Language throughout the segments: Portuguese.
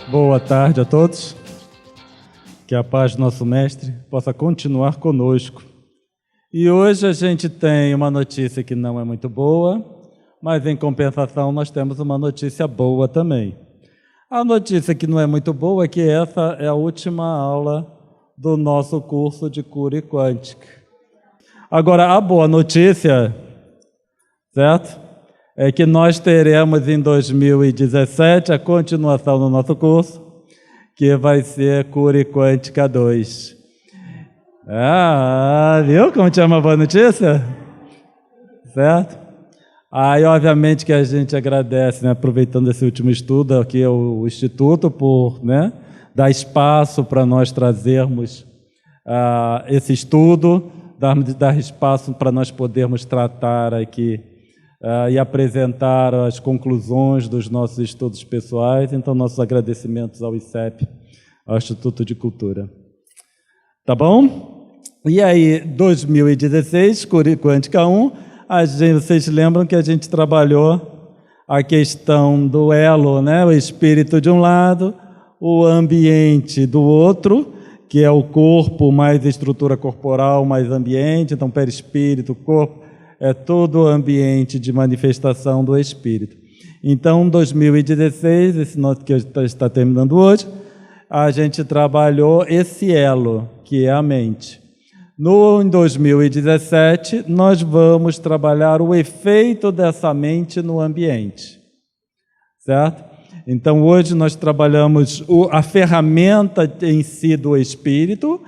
Boa tarde a todos. Que a paz do nosso Mestre possa continuar conosco. E hoje a gente tem uma notícia que não é muito boa, mas em compensação nós temos uma notícia boa também. A notícia que não é muito boa é que essa é a última aula do nosso curso de cura quântica. Agora, a boa notícia, certo? É que nós teremos em 2017 a continuação do nosso curso, que vai ser Cura Quântica 2. Viu como tinha uma boa notícia? Certo? Aí, obviamente, que a gente agradece, né, aproveitando esse último estudo aqui, o Instituto, por, né, dar espaço para nós trazermos esse estudo, dar espaço para nós podermos tratar aqui e apresentar as conclusões dos nossos estudos pessoais. Então, nossos agradecimentos ao ICEP, ao Instituto de Cultura. Tá bom? E aí, 2016, Cura Quântica 1, vocês lembram que a gente trabalhou a questão do elo, né? O espírito de um lado, o ambiente do outro, que é o corpo mais estrutura corporal, mais ambiente, então perispírito, corpo, é todo o ambiente de manifestação do espírito. Então, 2016, esse nosso que está terminando hoje, a gente trabalhou esse elo, que é a mente. Em 2017, nós vamos trabalhar o efeito dessa mente no ambiente, certo? Então, hoje nós trabalhamos a ferramenta em si do espírito,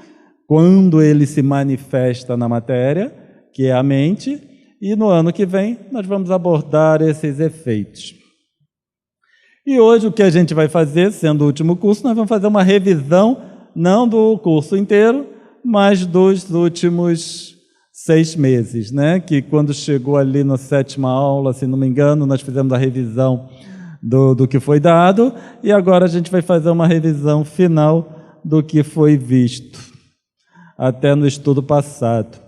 quando ele se manifesta na matéria, que é a mente, e no ano que vem nós vamos abordar esses efeitos. E hoje o que a gente vai fazer, sendo o último curso, nós vamos fazer uma revisão, não do curso inteiro, mas dos últimos 6 meses, né? Que quando chegou ali na 7ª aula, se não me engano, nós fizemos a revisão do que foi dado, e agora a gente vai fazer uma revisão final do que foi visto, até no estudo passado.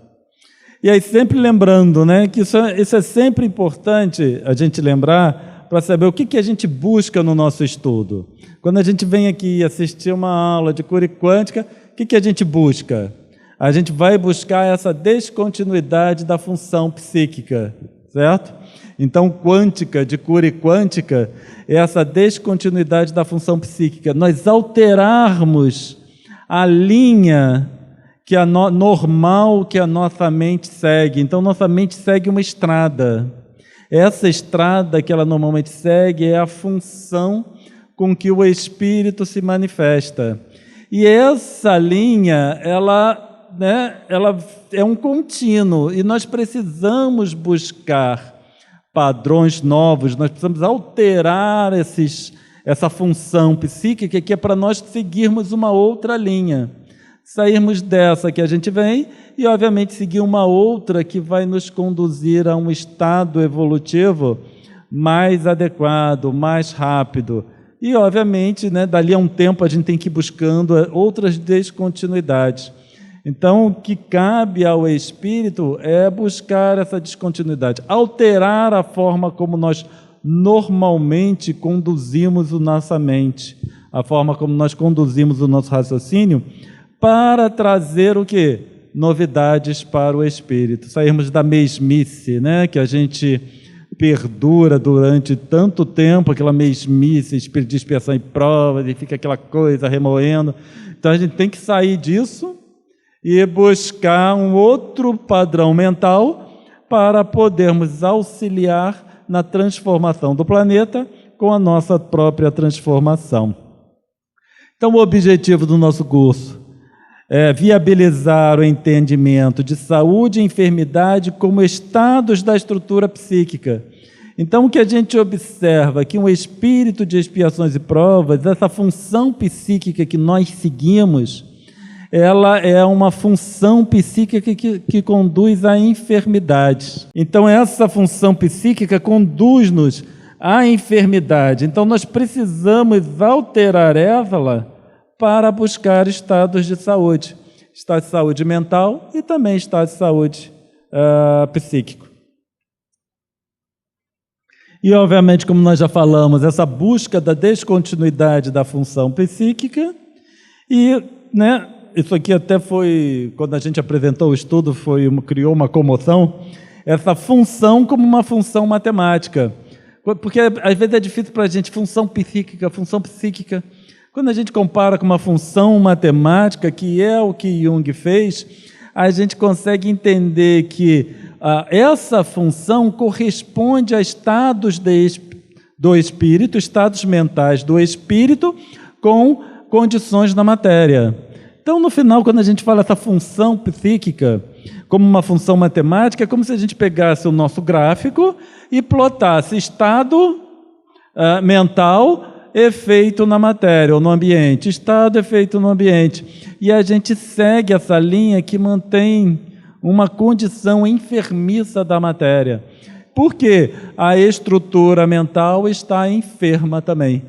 E aí sempre lembrando, né, que isso é sempre importante a gente lembrar para saber o que a gente busca no nosso estudo. Quando a gente vem aqui assistir uma aula de cura quântica, o que a gente busca? A gente vai buscar essa descontinuidade da função psíquica, certo? Então, quântica, de cura quântica, é essa descontinuidade da função psíquica. Nós alterarmos a linha que normal que a nossa mente segue. Então, nossa mente segue uma estrada. Essa estrada que ela normalmente segue é a função com que o espírito se manifesta. E essa linha, ela é um contínuo, e nós precisamos buscar padrões novos, nós precisamos alterar essa função psíquica, que é para nós seguirmos uma outra linha. Sairmos dessa que a gente vem e, obviamente, seguir uma outra que vai nos conduzir a um estado evolutivo mais adequado, mais rápido. E, obviamente, né, dali a um tempo a gente tem que ir buscando outras descontinuidades. Então, o que cabe ao espírito é buscar essa descontinuidade, alterar a forma como nós normalmente conduzimos a nossa mente, a forma como nós conduzimos o nosso raciocínio, para trazer o quê? Novidades para o espírito. Sairmos da mesmice, né, que a gente perdura durante tanto tempo, aquela mesmice, espírito de expiação e provas, e fica aquela coisa remoendo. Então a gente tem que sair disso e buscar um outro padrão mental para podermos auxiliar na transformação do planeta com a nossa própria transformação. Então, o objetivo do nosso curso é viabilizar o entendimento de saúde e enfermidade como estados da estrutura psíquica. Então, o que a gente observa é que um espírito de expiações e provas, essa função psíquica que nós seguimos, ela é uma função psíquica que conduz à enfermidade. Então, essa função psíquica conduz-nos à enfermidade. Então, nós precisamos alterar ela para buscar estados de saúde mental e também estado de saúde psíquico. E, obviamente, como nós já falamos, essa busca da descontinuidade da função psíquica e, né, isso aqui até foi, quando a gente apresentou o estudo, criou uma comoção, essa função como uma função matemática. Porque, às vezes, é difícil para a gente, função psíquica. Quando a gente compara com uma função matemática, que é o que Jung fez, a gente consegue entender que essa função corresponde a estados do espírito, estados mentais do espírito com condições da matéria. Então, no final, quando a gente fala essa função psíquica como uma função matemática, é como se a gente pegasse o nosso gráfico e plotasse estado mental, efeito na matéria ou no ambiente, estado, efeito no ambiente. E a gente segue essa linha que mantém uma condição enfermiça da matéria. Porque a estrutura mental está enferma também.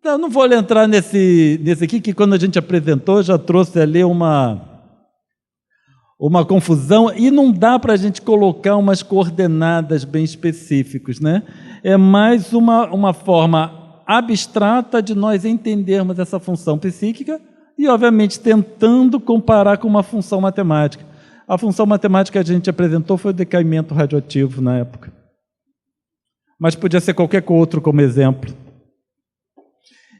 Eu não vou entrar nesse aqui, que quando a gente apresentou já trouxe ali uma confusão, e não dá para a gente colocar umas coordenadas bem específicas, né? É mais uma forma abstrata de nós entendermos essa função psíquica e, obviamente, tentando comparar com uma função matemática. A função matemática que a gente apresentou foi o decaimento radioativo na época. Mas podia ser qualquer outro como exemplo.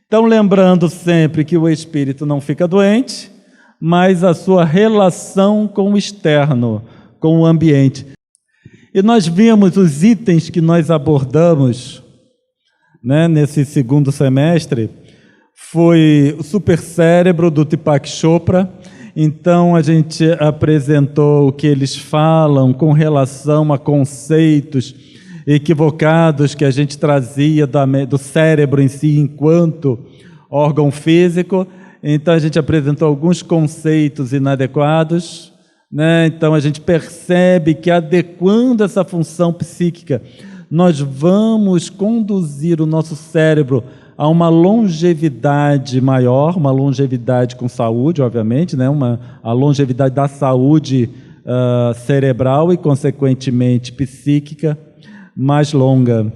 Então, lembrando sempre que o espírito não fica doente, mas a sua relação com o externo, com o ambiente. E nós vimos os itens que nós abordamos, né, nesse segundo semestre, foi o supercérebro do Deepak Chopra. Então, a gente apresentou o que eles falam com relação a conceitos equivocados que a gente trazia do cérebro em si enquanto órgão físico. Então, a gente apresentou alguns conceitos inadequados, né? Então, a gente percebe que, adequando essa função psíquica, nós vamos conduzir o nosso cérebro a uma longevidade maior, uma longevidade com saúde, obviamente, né? A longevidade da saúde cerebral e, consequentemente, psíquica, mais longa.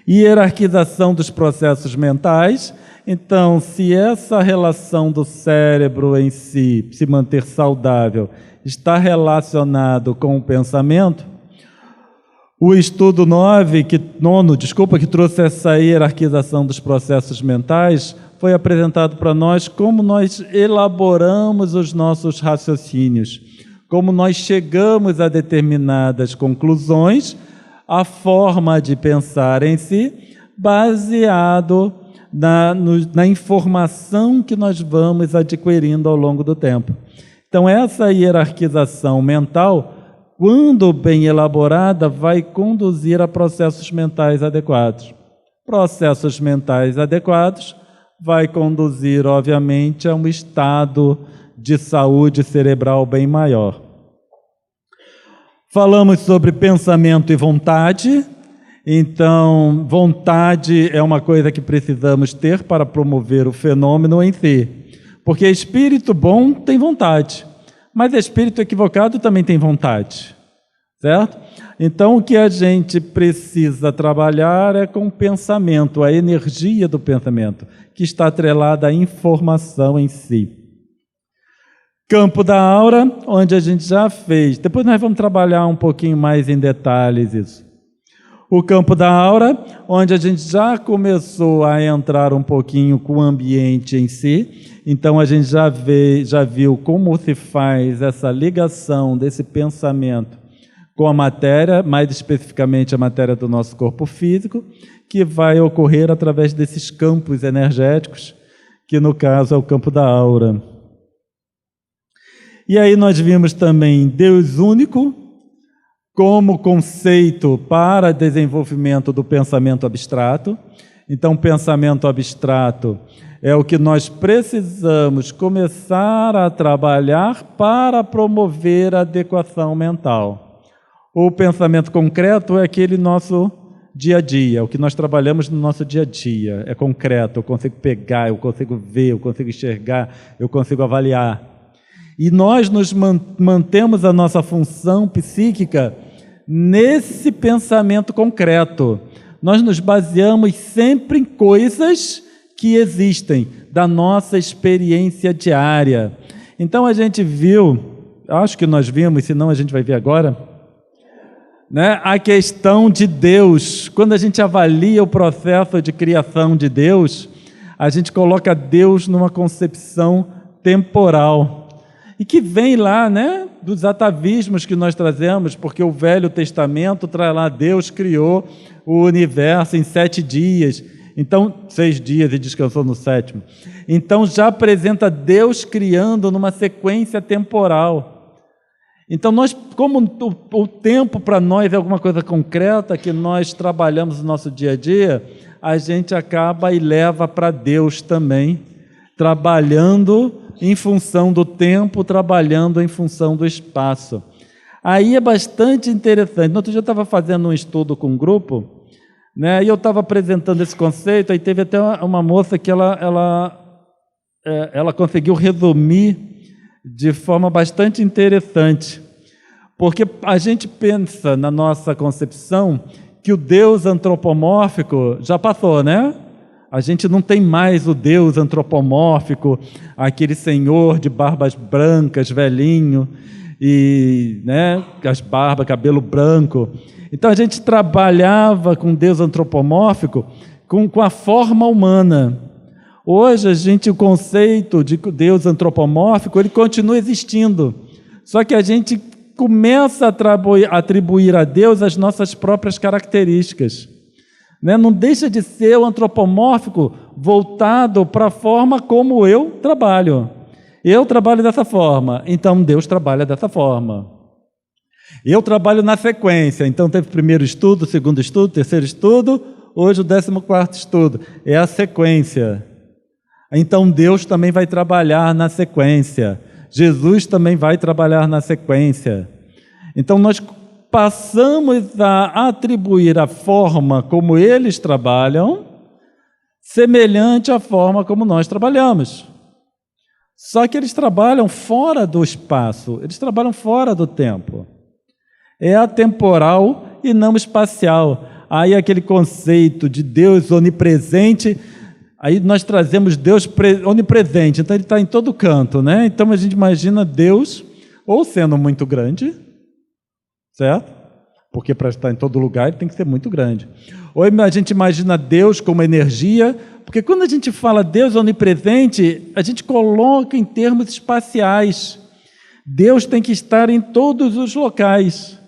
Hierarquização dos processos mentais. Então, se essa relação do cérebro em si, se manter saudável, está relacionado com o pensamento, o estudo 9, que trouxe essa hierarquização dos processos mentais, foi apresentado para nós como nós elaboramos os nossos raciocínios, como nós chegamos a determinadas conclusões, a forma de pensar em si, baseado na informação que nós vamos adquirindo ao longo do tempo. Então, essa hierarquização mental, quando bem elaborada, vai conduzir a processos mentais adequados. Processos mentais adequados vai conduzir, obviamente, a um estado de saúde cerebral bem maior. Falamos sobre pensamento e vontade. Então, vontade é uma coisa que precisamos ter para promover o fenômeno em si. Porque espírito bom tem vontade, mas espírito equivocado também tem vontade, certo? Então, o que a gente precisa trabalhar é com o pensamento, a energia do pensamento, que está atrelada à informação em si. Campo da aura, onde a gente já fez. Depois nós vamos trabalhar um pouquinho mais em detalhes isso. O campo da aura, onde a gente já começou a entrar um pouquinho com o ambiente em si. Então, a gente já viu como se faz essa ligação desse pensamento com a matéria, mais especificamente a matéria do nosso corpo físico, que vai ocorrer através desses campos energéticos, que no caso é o campo da aura. E aí nós vimos também Deus único como conceito para desenvolvimento do pensamento abstrato. Então, o pensamento abstrato é o que nós precisamos começar a trabalhar para promover a adequação mental. O pensamento concreto é aquele nosso dia a dia, o que nós trabalhamos no nosso dia a dia. É concreto, eu consigo pegar, eu consigo ver, eu consigo enxergar, eu consigo avaliar. E nós nos mantemos a nossa função psíquica nesse pensamento concreto. Nós nos baseamos sempre em coisas que existem, da nossa experiência diária. Então a gente viu, acho que nós vimos, senão a gente vai ver agora, né, a questão de Deus. Quando a gente avalia o processo de criação de Deus, a gente coloca Deus numa concepção temporal, e que vem lá, né, dos atavismos que nós trazemos, porque o Velho Testamento traz lá, Deus criou o universo em 7 dias, então 6 dias e descansou no 7º. Então já apresenta Deus criando numa sequência temporal. Então nós, como o tempo para nós é alguma coisa concreta que nós trabalhamos no nosso dia a dia, a gente acaba e leva para Deus também, trabalhando em função do tempo, trabalhando em função do espaço. Aí é bastante interessante. No outro dia eu estava fazendo um estudo com um grupo, né, e eu estava apresentando esse conceito, aí teve até uma moça que ela conseguiu resumir de forma bastante interessante, porque a gente pensa na nossa concepção que o Deus antropomórfico já passou, né? A gente não tem mais o Deus antropomórfico, aquele senhor de barbas brancas, velhinho, e, né, as barbas, cabelo branco. Então a gente trabalhava com Deus antropomórfico com a forma humana. Hoje o conceito de Deus antropomórfico, ele continua existindo, só que a gente começa a atribuir a Deus as nossas próprias características, né? Não deixa de ser o antropomórfico voltado para a forma como eu trabalho. Eu trabalho dessa forma, então Deus trabalha dessa forma. Eu trabalho na sequência, então teve primeiro estudo, segundo estudo, terceiro estudo, hoje o 14º estudo. É a sequência. Então Deus também vai trabalhar na sequência. Jesus também vai trabalhar na sequência. Então nós passamos a atribuir a forma como eles trabalham semelhante à forma como nós trabalhamos. Só que eles trabalham fora do espaço, eles trabalham fora do tempo. É atemporal e não espacial. Aí aquele conceito de Deus onipresente, aí nós trazemos Deus onipresente, então ele está em todo canto, né? Então a gente imagina Deus ou sendo muito grande, certo? Porque para estar em todo lugar ele tem que ser muito grande. Ou a gente imagina Deus como energia, porque quando a gente fala Deus onipresente, a gente coloca em termos espaciais. Deus tem que estar em todos os locais,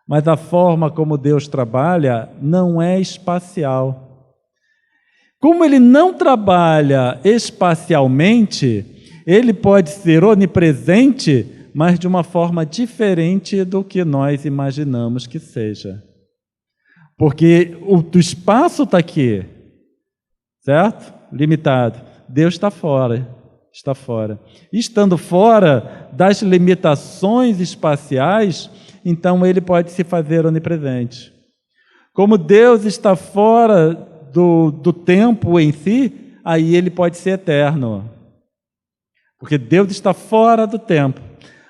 mas a forma como Deus trabalha não é espacial. Como ele não trabalha espacialmente, ele pode ser onipresente, mas de uma forma diferente do que nós imaginamos que seja. Porque o espaço está aqui, certo? Limitado. Deus está fora, está fora. E estando fora das limitações espaciais, então ele pode se fazer onipresente. Como Deus está fora do tempo em si, aí ele pode ser eterno. Porque Deus está fora do tempo.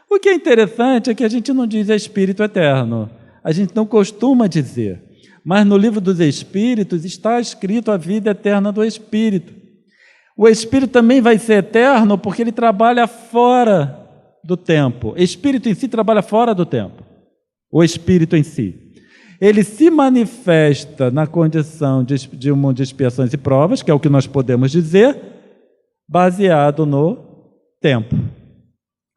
O que é interessante é que a gente não diz Espírito eterno. A gente não costuma dizer. Mas no livro dos Espíritos está escrito a vida eterna do Espírito. O Espírito também vai ser eterno porque ele trabalha fora do tempo. O Espírito em si trabalha fora do tempo. O Espírito em si. Ele se manifesta na condição de um mundo de expiações e provas, que é o que nós podemos dizer, baseado no tempo.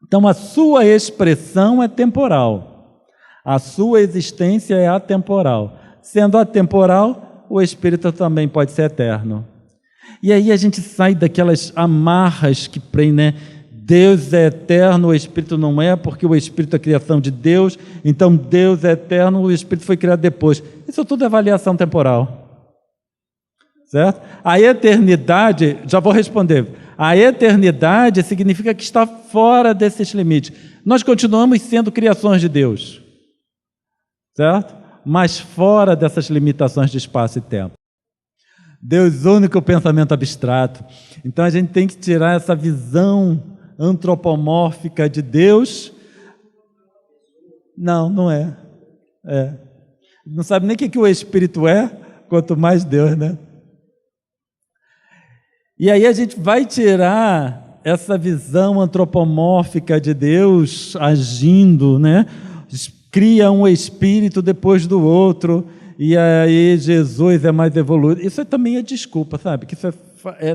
Então, a sua expressão é temporal. A sua existência é atemporal. Sendo atemporal, o Espírito também pode ser eterno. E aí a gente sai daquelas amarras que prendem, né? Deus é eterno, o Espírito não é, porque o Espírito é a criação de Deus, então Deus é eterno, o Espírito foi criado depois. Isso tudo é avaliação temporal. Certo? A eternidade, já vou responder, a eternidade significa que está fora desses limites. Nós continuamos sendo criações de Deus, certo? Mas fora dessas limitações de espaço e tempo. Deus único, pensamento abstrato. Então a gente tem que tirar essa visão antropomórfica de Deus. Não, não é. Não sabe nem o que o Espírito é, quanto mais Deus, né? E aí a gente vai tirar essa visão antropomórfica de Deus agindo, né? Cria um espírito depois do outro, e aí Jesus é mais evoluído. Isso também é desculpa, sabe? Que isso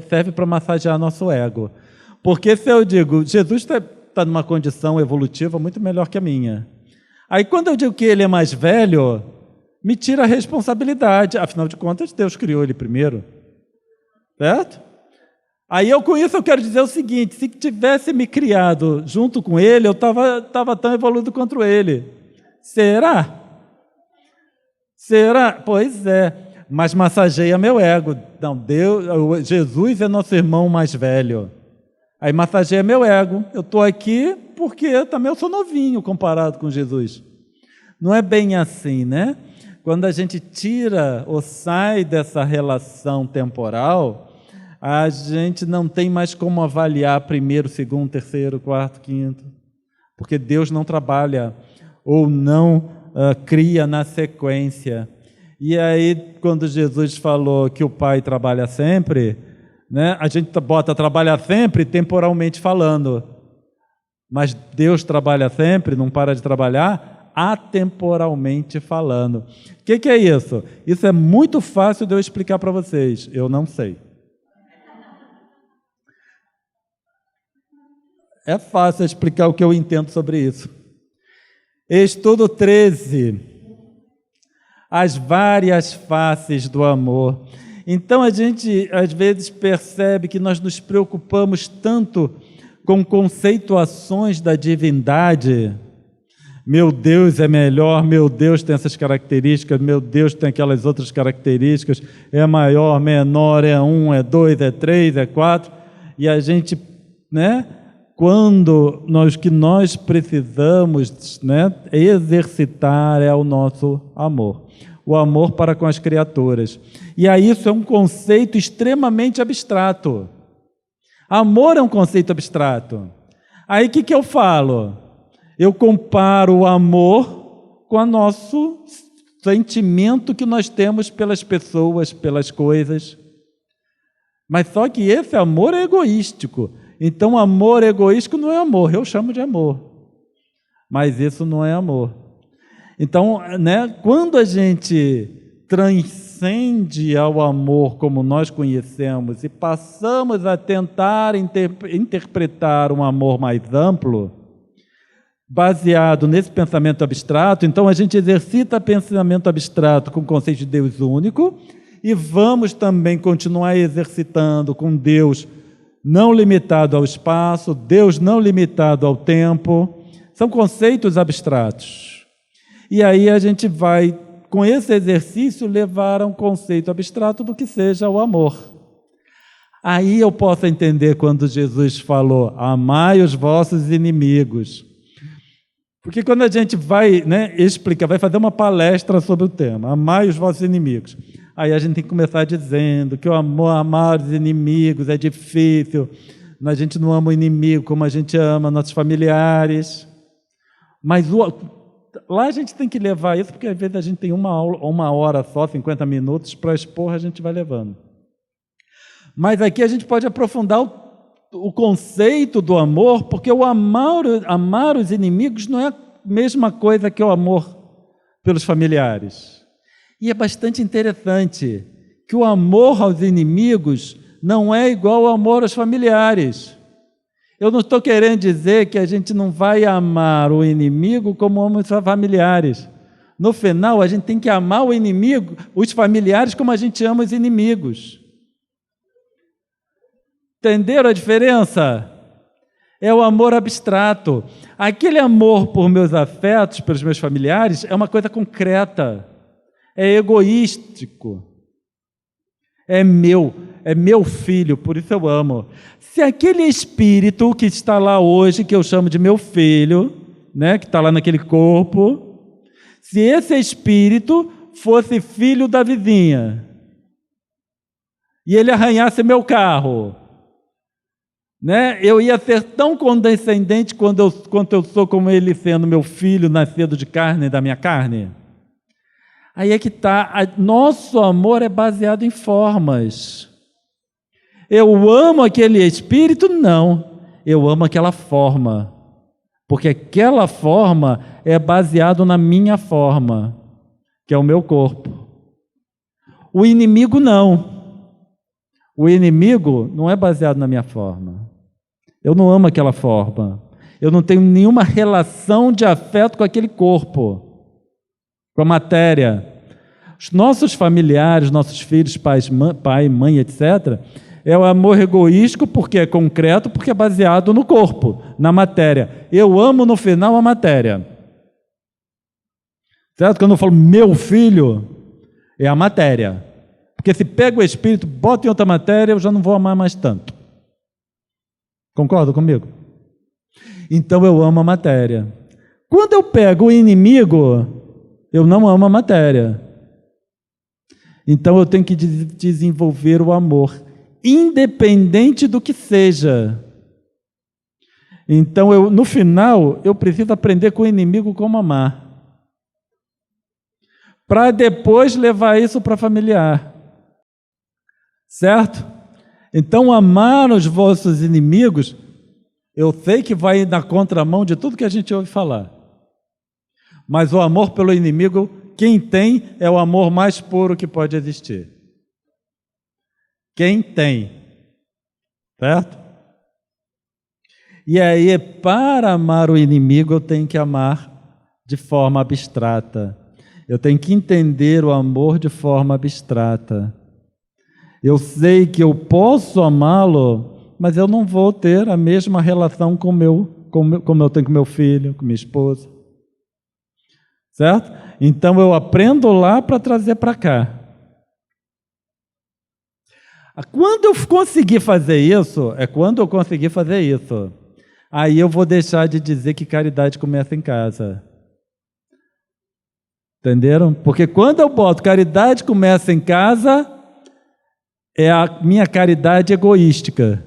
serve para massagear nosso ego. Porque se eu digo, Jesus está numa condição evolutiva muito melhor que a minha. Aí quando eu digo que ele é mais velho, me tira a responsabilidade. Afinal de contas, Deus criou ele primeiro. Certo? Aí com isso eu quero dizer o seguinte, se tivesse me criado junto com ele, eu estava tão evoluído quanto ele. Será? Será? Pois é, mas massageia meu ego. Não, Jesus é nosso irmão mais velho. Aí massageia meu ego. Eu estou aqui porque também eu sou novinho comparado com Jesus. Não é bem assim, né? Quando a gente tira ou sai dessa relação temporal, a gente não tem mais como avaliar primeiro, segundo, terceiro, quarto, quinto, porque Deus não trabalha ou não cria na sequência. E aí, quando Jesus falou que o Pai trabalha sempre, né, a gente bota trabalhar sempre temporalmente falando, mas Deus trabalha sempre, não para de trabalhar, atemporalmente falando. O que é isso? Isso é muito fácil de eu explicar para vocês, eu não sei. É fácil explicar o que eu entendo sobre isso. Estudo 13. As várias faces do amor. Então a gente às vezes percebe que nós nos preocupamos tanto com conceituações da divindade. Meu Deus é melhor, meu Deus tem essas características, meu Deus tem aquelas outras características, é maior, menor, é 1, é 2, é 3, é 4, e a gente, né? Quando que nós precisamos, né, exercitar é o nosso amor, o amor para com as criaturas. E aí isso é um conceito extremamente abstrato. Amor é um conceito abstrato. Aí o que eu falo? Eu comparo o amor com o nosso sentimento que nós temos pelas pessoas, pelas coisas. Mas só que esse amor é egoístico. Então, amor egoístico não é amor, eu chamo de amor, mas isso não é amor. Então, né, quando a gente transcende ao amor como nós conhecemos e passamos a tentar interpretar um amor mais amplo, baseado nesse pensamento abstrato, então a gente exercita pensamento abstrato com o conceito de Deus único e vamos também continuar exercitando com Deus não limitado ao espaço, Deus não limitado ao tempo, são conceitos abstratos. E aí a gente vai, com esse exercício, levar a um conceito abstrato do que seja o amor. Aí eu posso entender quando Jesus falou, amai os vossos inimigos. Porque quando a gente vai, né, explicar, vai fazer uma palestra sobre o tema, amai os vossos inimigos. Aí a gente tem que começar dizendo que o amor, amar os inimigos é difícil, a gente não ama o inimigo como a gente ama nossos familiares. Mas lá a gente tem que levar isso, porque às vezes a gente tem uma hora só, 50 minutos, para expor, a gente vai levando. Mas aqui a gente pode aprofundar o conceito do amor, porque o amar os inimigos não é a mesma coisa que o amor pelos familiares. E é bastante interessante que o amor aos inimigos não é igual ao amor aos familiares. Eu não estou querendo dizer que a gente não vai amar o inimigo como ama os familiares. No final, a gente tem que amar o inimigo, os familiares, como a gente ama os inimigos. Entenderam a diferença? É o amor abstrato. Aquele amor por meus afetos, pelos meus familiares, é uma coisa concreta. É egoístico, é meu filho, por isso eu amo. Se aquele espírito que está lá hoje, que eu chamo de meu filho, né, que está lá naquele corpo, se esse espírito fosse filho da vizinha, e ele arranhasse meu carro, né, eu ia ser tão condescendente quanto eu sou como ele sendo meu filho, nascido de carne da minha carne? Aí é que está, nosso amor é baseado em formas. Eu amo aquele espírito? Não, eu amo aquela forma, porque aquela forma é baseado na minha forma, que é o meu corpo. O inimigo não. O inimigo não é baseado na minha forma. Eu não amo aquela forma. Eu não tenho nenhuma relação de afeto com aquele corpo, com a matéria. Os nossos familiares, nossos filhos, pai, mãe, etc., é o amor egoístico porque é concreto, porque é baseado no corpo, na matéria. Eu amo no final a matéria. Certo? Quando eu falo meu filho, é a matéria. Porque se pega o espírito, bota em outra matéria, eu já não vou amar mais tanto. Concorda comigo? Então eu amo a matéria. Quando eu pego o inimigo, eu não amo a matéria. Então eu tenho que desenvolver o amor, independente do que seja. Então no final, eu preciso aprender com o inimigo como amar, para depois levar isso para familiar. Certo? Então amar os vossos inimigos, eu sei que vai na contramão de tudo que a gente ouve falar. Mas o amor pelo inimigo, quem tem, é o amor mais puro que pode existir. Quem tem. Certo? E aí, para amar o inimigo, eu tenho que amar de forma abstrata. Eu tenho que entender o amor de forma abstrata. Eu sei que eu posso amá-lo, mas eu não vou ter a mesma relação como eu tenho com meu filho, com minha esposa. Certo? Então eu aprendo lá para trazer para cá. Quando eu conseguir fazer isso, aí eu vou deixar de dizer que caridade começa em casa. Entenderam? Porque quando eu boto caridade começa em casa, é a minha caridade egoística.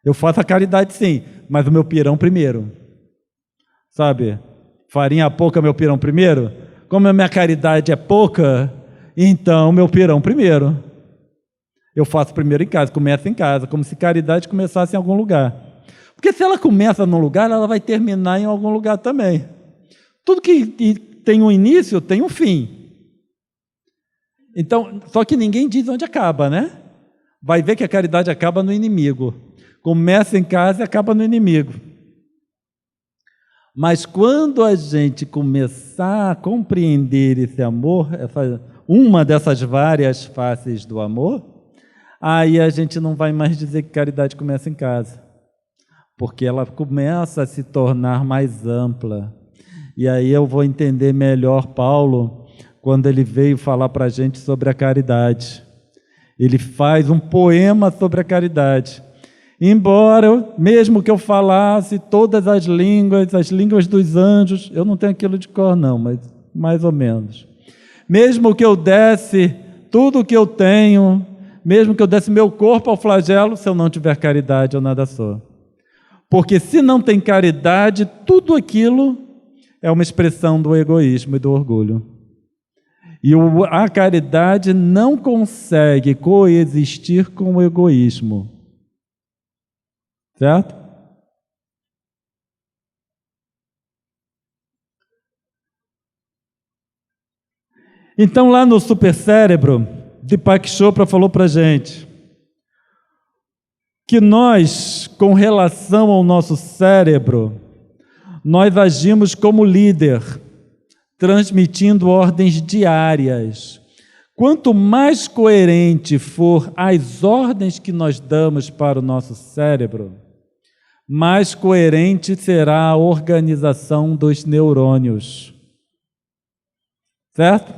Eu faço a caridade sim, mas o meu pirão primeiro. Sabe? Farinha pouca, meu pirão primeiro. Como a minha caridade é pouca, então meu pirão primeiro. Eu faço primeiro em casa, começa em casa, como se caridade começasse em algum lugar. Porque se ela começa num lugar, ela vai terminar em algum lugar também. Tudo que tem um início, tem um fim. Então, só que ninguém diz onde acaba, né? Vai ver que a caridade acaba no inimigo. Começa em casa e acaba no inimigo. Mas quando a gente começar a compreender esse amor, uma dessas várias faces do amor, aí a gente não vai mais dizer que caridade começa em casa, porque ela começa a se tornar mais ampla. E aí eu vou entender melhor Paulo, quando ele veio falar para a gente sobre a caridade. Ele faz um poema sobre a caridade. Embora, mesmo que eu falasse todas as línguas dos anjos, eu não tenho aquilo de cor não, mas mais ou menos. Mesmo que eu desse tudo o que eu tenho, mesmo que eu desse meu corpo ao flagelo, se eu não tiver caridade, eu nada sou. Porque se não tem caridade, tudo aquilo é uma expressão do egoísmo e do orgulho. E a caridade não consegue coexistir com o egoísmo. Certo? Então, lá no supercérebro, Deepak Chopra falou para a gente que nós, com relação ao nosso cérebro, nós agimos como líder, transmitindo ordens diárias. Quanto mais coerente for as ordens que nós damos para o nosso cérebro, mais coerente será a organização dos neurônios. Certo?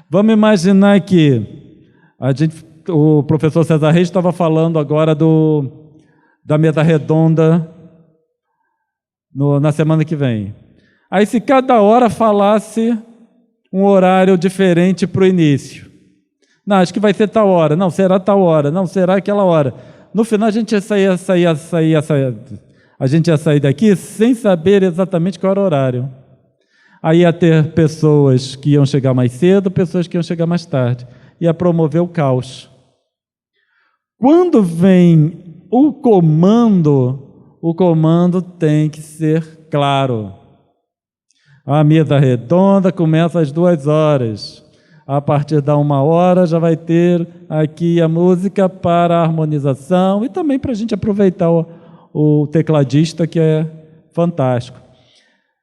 Vamos imaginar que o professor César Reis estava falando agora da mesa redonda na semana que vem. Aí se cada hora falasse um horário diferente para o início. Não, acho que vai ser tal hora. Não, será tal hora. Não, será aquela hora. No final a gente ia sair daqui sem saber exatamente qual era o horário. Aí ia ter pessoas que iam chegar mais cedo, pessoas que iam chegar mais tarde. Ia promover o caos. Quando vem o comando tem que ser claro. A mesa redonda começa às 2h. A partir da 1h já vai ter aqui a música para a harmonização e também para a gente aproveitar o tecladista, que é fantástico.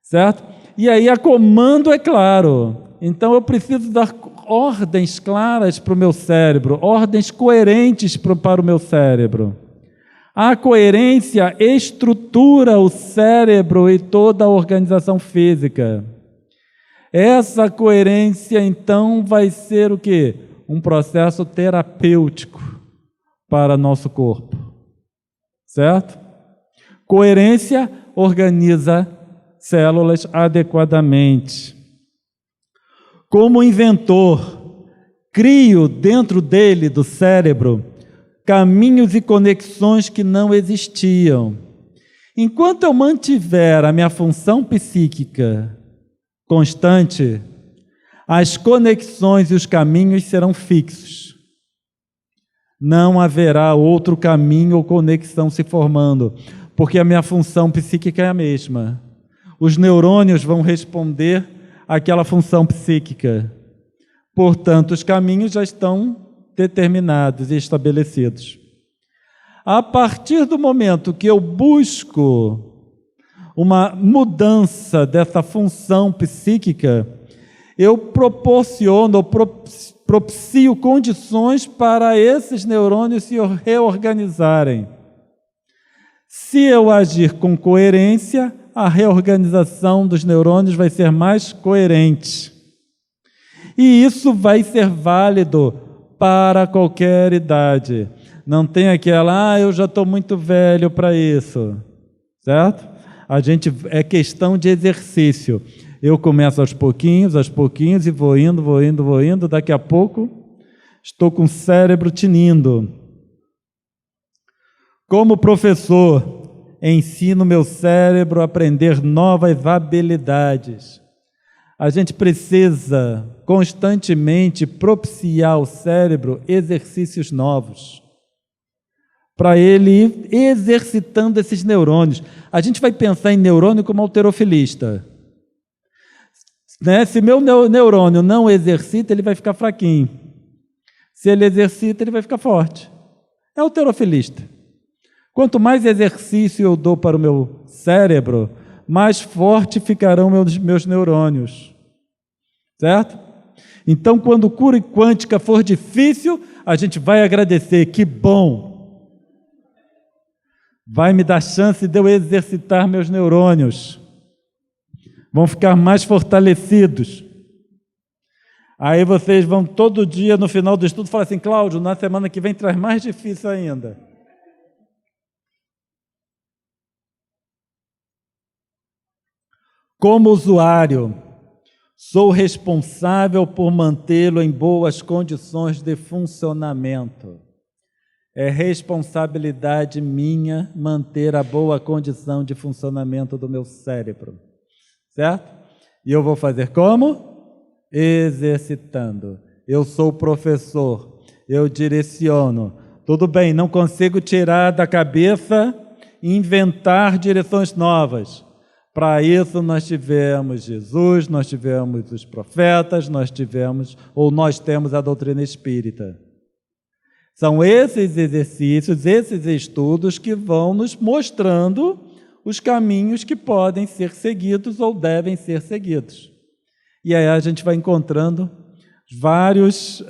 Certo? E aí a comando é claro. Então eu preciso dar ordens claras para o meu cérebro, ordens coerentes para o meu cérebro. A coerência estrutura o cérebro e toda a organização física. Essa coerência, então, vai ser o quê? Um processo terapêutico para nosso corpo. Certo? Coerência organiza células adequadamente. Como inventor, crio dentro dele, do cérebro, caminhos e conexões que não existiam. Enquanto eu mantiver a minha função psíquica constante, as conexões e os caminhos serão fixos. Não haverá outro caminho ou conexão se formando, porque a minha função psíquica é a mesma. Os neurônios vão responder àquela função psíquica. Portanto, os caminhos já estão determinados e estabelecidos. A partir do momento que eu busco uma mudança dessa função psíquica, eu proporciono, propicio condições para esses neurônios se reorganizarem. Se eu agir com coerência, a reorganização dos neurônios vai ser mais coerente. E isso vai ser válido para qualquer idade. Não tem aquela, eu já estou muito velho para isso. Certo? É questão de exercício. Eu começo aos pouquinhos, e vou indo, daqui a pouco estou com o cérebro tinindo. Como professor, ensino meu cérebro a aprender novas habilidades. A gente precisa constantemente propiciar ao cérebro exercícios novos, para ele ir exercitando esses neurônios. A gente vai pensar em neurônio como halterofilista. Se meu neurônio não exercita, ele vai ficar fraquinho. Se ele exercita, ele vai ficar forte. É halterofilista. Quanto mais exercício eu dou para o meu cérebro, mais forte ficarão meus neurônios. Certo? Então, quando cura quântica for difícil, a gente vai agradecer. Que bom! Vai me dar chance de eu exercitar meus neurônios. Vão ficar mais fortalecidos. Aí vocês vão todo dia, no final do estudo, falar assim, Cláudio, na semana que vem traz mais difícil ainda. Como usuário, sou responsável por mantê-lo em boas condições de funcionamento. É responsabilidade minha manter a boa condição de funcionamento do meu cérebro. Certo? E eu vou fazer como? Exercitando. Eu sou professor, eu direciono. Tudo bem, não consigo tirar da cabeça e inventar direções novas. Para isso nós tivemos Jesus, nós tivemos os profetas, nós temos a doutrina espírita. São esses exercícios, esses estudos que vão nos mostrando os caminhos que podem ser seguidos ou devem ser seguidos. E aí a gente vai encontrando vários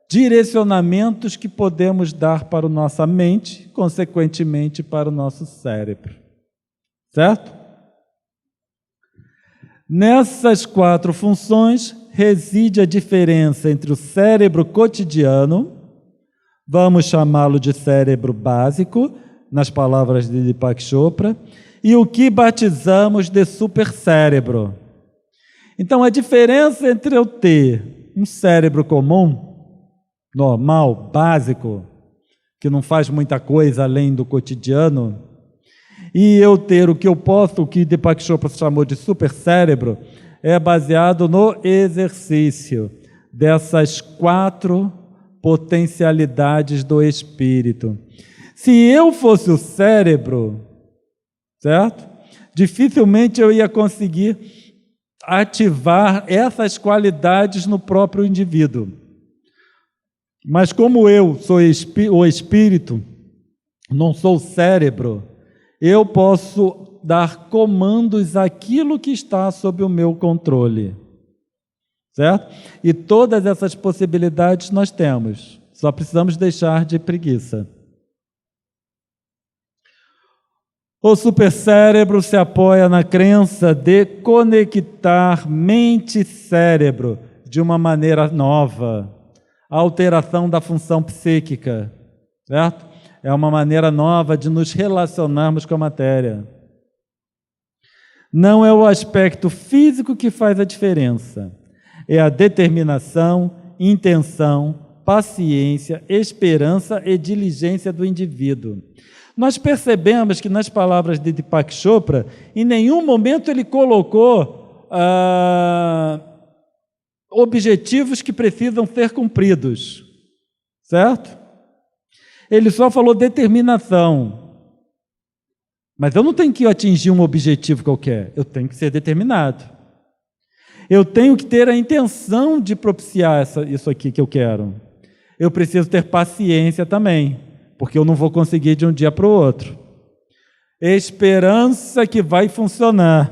direcionamentos que podemos dar para a nossa mente, consequentemente para o nosso cérebro. Certo? Nessas 4 funções reside a diferença entre o cérebro cotidiano, vamos chamá-lo de cérebro básico, nas palavras de Deepak Chopra, e o que batizamos de supercérebro. Então, a diferença entre eu ter um cérebro comum, normal, básico, que não faz muita coisa além do cotidiano, E eu ter o que eu posso, o que Deepak Chopra chamou de supercérebro, é baseado no exercício dessas 4 potencialidades do espírito. Se eu fosse o cérebro, certo? Dificilmente eu ia conseguir ativar essas qualidades no próprio indivíduo. Mas como eu sou o espírito, não sou o cérebro, eu posso dar comandos àquilo que está sob o meu controle. Certo? E todas essas possibilidades nós temos. Só precisamos deixar de preguiça. O supercérebro se apoia na crença de conectar mente e cérebro de uma maneira nova. A alteração da função psíquica, certo? É uma maneira nova de nos relacionarmos com a matéria. Não é o aspecto físico que faz a diferença. É a determinação, intenção, paciência, esperança e diligência do indivíduo. Nós percebemos que nas palavras de Deepak Chopra, em nenhum momento ele colocou objetivos que precisam ser cumpridos, certo? Ele só falou determinação. Mas eu não tenho que atingir um objetivo qualquer, eu tenho que ser determinado. Eu tenho que ter a intenção de propiciar isso aqui que eu quero. Eu preciso ter paciência também, porque eu não vou conseguir de um dia para o outro. Esperança que vai funcionar.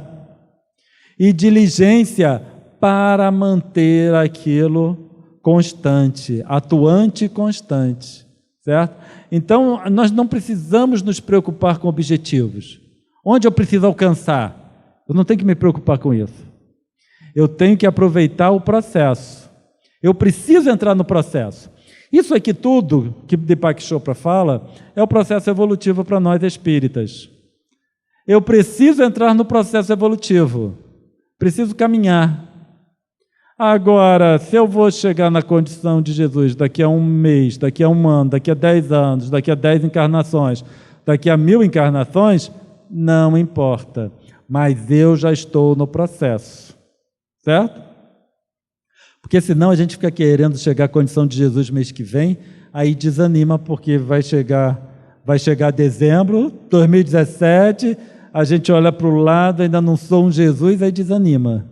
E diligência para manter aquilo constante, atuante e constante. Certo? Então, nós não precisamos nos preocupar com objetivos. Onde eu preciso alcançar? Eu não tenho que me preocupar com isso. Eu tenho que aproveitar o processo. Eu preciso entrar no processo. Isso aqui tudo que Deepak Chopra fala é o processo evolutivo para nós espíritas. Eu preciso entrar no processo evolutivo. Preciso caminhar. Agora, se eu vou chegar na condição de Jesus daqui a um mês, daqui a um ano, daqui a 10 anos, daqui a 10 encarnações, daqui a 1000 encarnações, não importa. Mas eu já estou no processo. Certo? Porque senão a gente fica querendo chegar à condição de Jesus mês que vem, aí desanima porque vai chegar dezembro, 2017, a gente olha para o lado, ainda não sou um Jesus, aí desanima.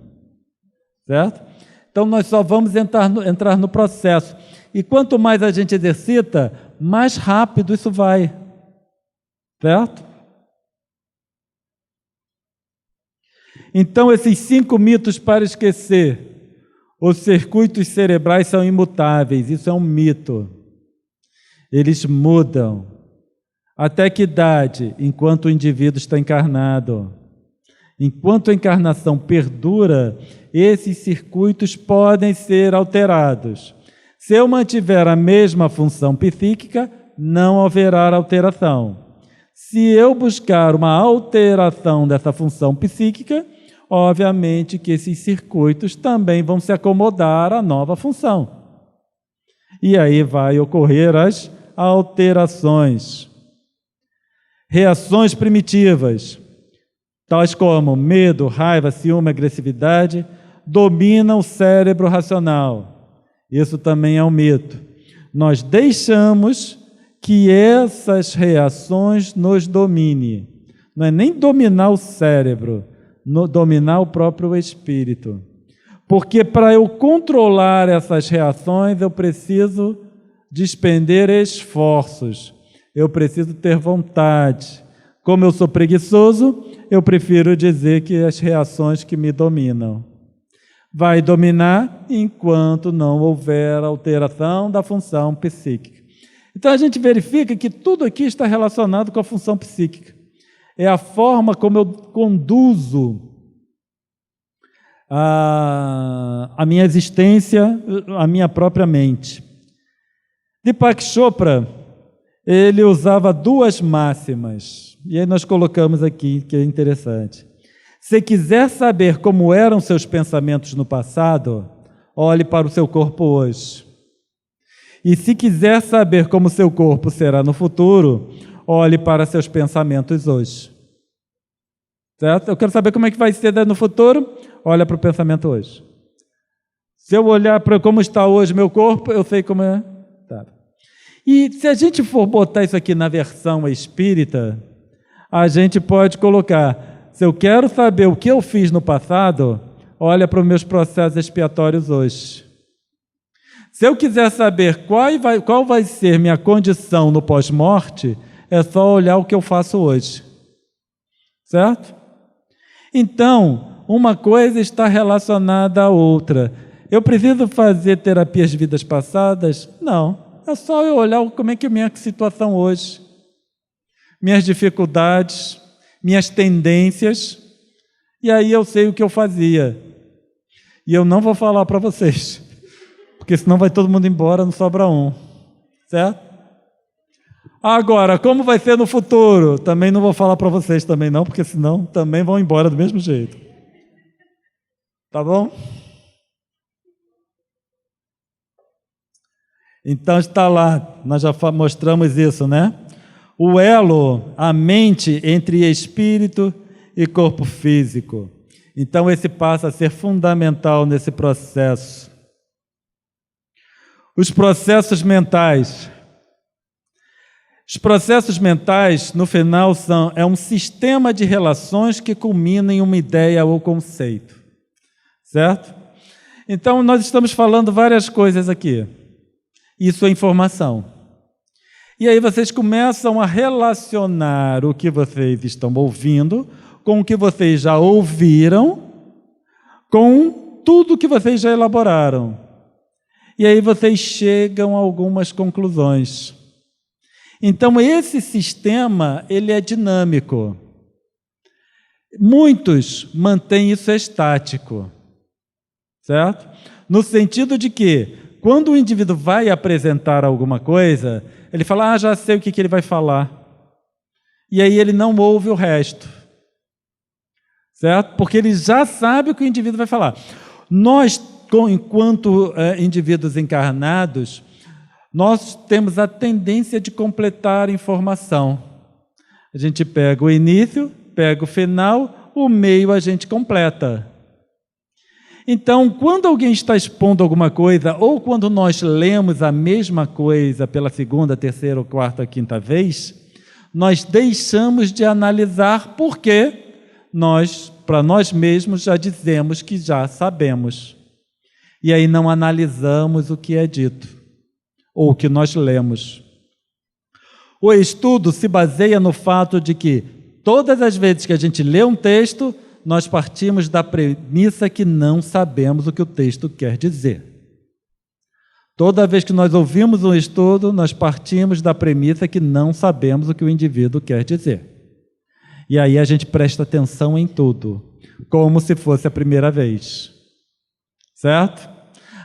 Certo? Então nós só vamos entrar no processo. E quanto mais a gente exercita, mais rápido isso vai. Certo? Então, esses 5 mitos para esquecer. Os circuitos cerebrais são imutáveis, isso é um mito. Eles mudam. Até que idade? Enquanto o indivíduo está encarnado. Enquanto a encarnação perdura, esses circuitos podem ser alterados. Se eu mantiver a mesma função psíquica, não haverá alteração. Se eu buscar uma alteração dessa função psíquica, obviamente que esses circuitos também vão se acomodar à nova função. E aí vai ocorrer as alterações. Reações primitivas, tais como medo, raiva, ciúme, agressividade, dominam o cérebro racional. Isso também é um mito. Nós deixamos que essas reações nos dominem. Não é nem dominar o cérebro, dominar o próprio espírito. Porque para eu controlar essas reações, eu preciso despender esforços. Eu preciso ter vontade. Como eu sou preguiçoso, eu prefiro dizer que as reações que me dominam. Vai dominar enquanto não houver alteração da função psíquica. Então a gente verifica que tudo aqui está relacionado com a função psíquica. É a forma como eu conduzo a minha existência, a minha própria mente. Deepak Chopra, ele usava 2 máximas, e aí nós colocamos aqui, que é interessante. Se quiser saber como eram seus pensamentos no passado, olhe para o seu corpo hoje. E se quiser saber como seu corpo será no futuro, olhe para seus pensamentos hoje. certo? Eu quero saber como é que vai ser no futuro, olha para o pensamento hoje. Se eu olhar para como está hoje meu corpo, eu sei como é. Tá. E se a gente for botar isso aqui na versão espírita, a gente pode colocar, se eu quero saber o que eu fiz no passado, olha para os meus processos expiatórios hoje. Se eu quiser saber qual vai ser minha condição no pós-morte, é só olhar o que eu faço hoje. Certo? Então, uma coisa está relacionada à outra. Eu preciso fazer terapias de vidas passadas? Não. É só eu olhar como é que é a minha situação hoje. Minhas dificuldades, minhas tendências, e aí eu sei o que eu fazia. E eu não vou falar para vocês, porque senão vai todo mundo embora, não sobra um. Certo? Agora, como vai ser no futuro? Também não vou falar para vocês também não, porque senão também vão embora do mesmo jeito. Tá bom? Então está lá, nós já mostramos isso, né? O elo, a mente entre espírito e corpo físico. Então esse passa a ser fundamental nesse processo. Os processos mentais. Os processos mentais, no final, é um sistema de relações que culmina em uma ideia ou conceito. Certo? Então, nós estamos falando várias coisas aqui. Isso é informação. E aí vocês começam a relacionar o que vocês estão ouvindo com o que vocês já ouviram, com tudo que vocês já elaboraram. E aí vocês chegam a algumas conclusões. Então, esse sistema, ele é dinâmico. Muitos mantêm isso estático, certo? No sentido de que, quando o indivíduo vai apresentar alguma coisa, ele fala, já sei o que ele vai falar. E aí ele não ouve o resto, certo? Porque ele já sabe o que o indivíduo vai falar. Nós, enquanto indivíduos encarnados, nós temos a tendência de completar informação. A gente pega o início, pega o final, o meio a gente completa. Então, quando alguém está expondo alguma coisa, ou quando nós lemos a mesma coisa pela segunda, terceira, quarta, quinta vez, nós deixamos de analisar porque nós, para nós mesmos, já dizemos que já sabemos. E aí não analisamos o que é dito, ou o que nós lemos. O estudo se baseia no fato de que todas as vezes que a gente lê um texto, nós partimos da premissa que não sabemos o que o texto quer dizer. Toda vez que nós ouvimos um estudo, nós partimos da premissa que não sabemos o que o indivíduo quer dizer. E aí a gente presta atenção em tudo, como se fosse a primeira vez. Certo?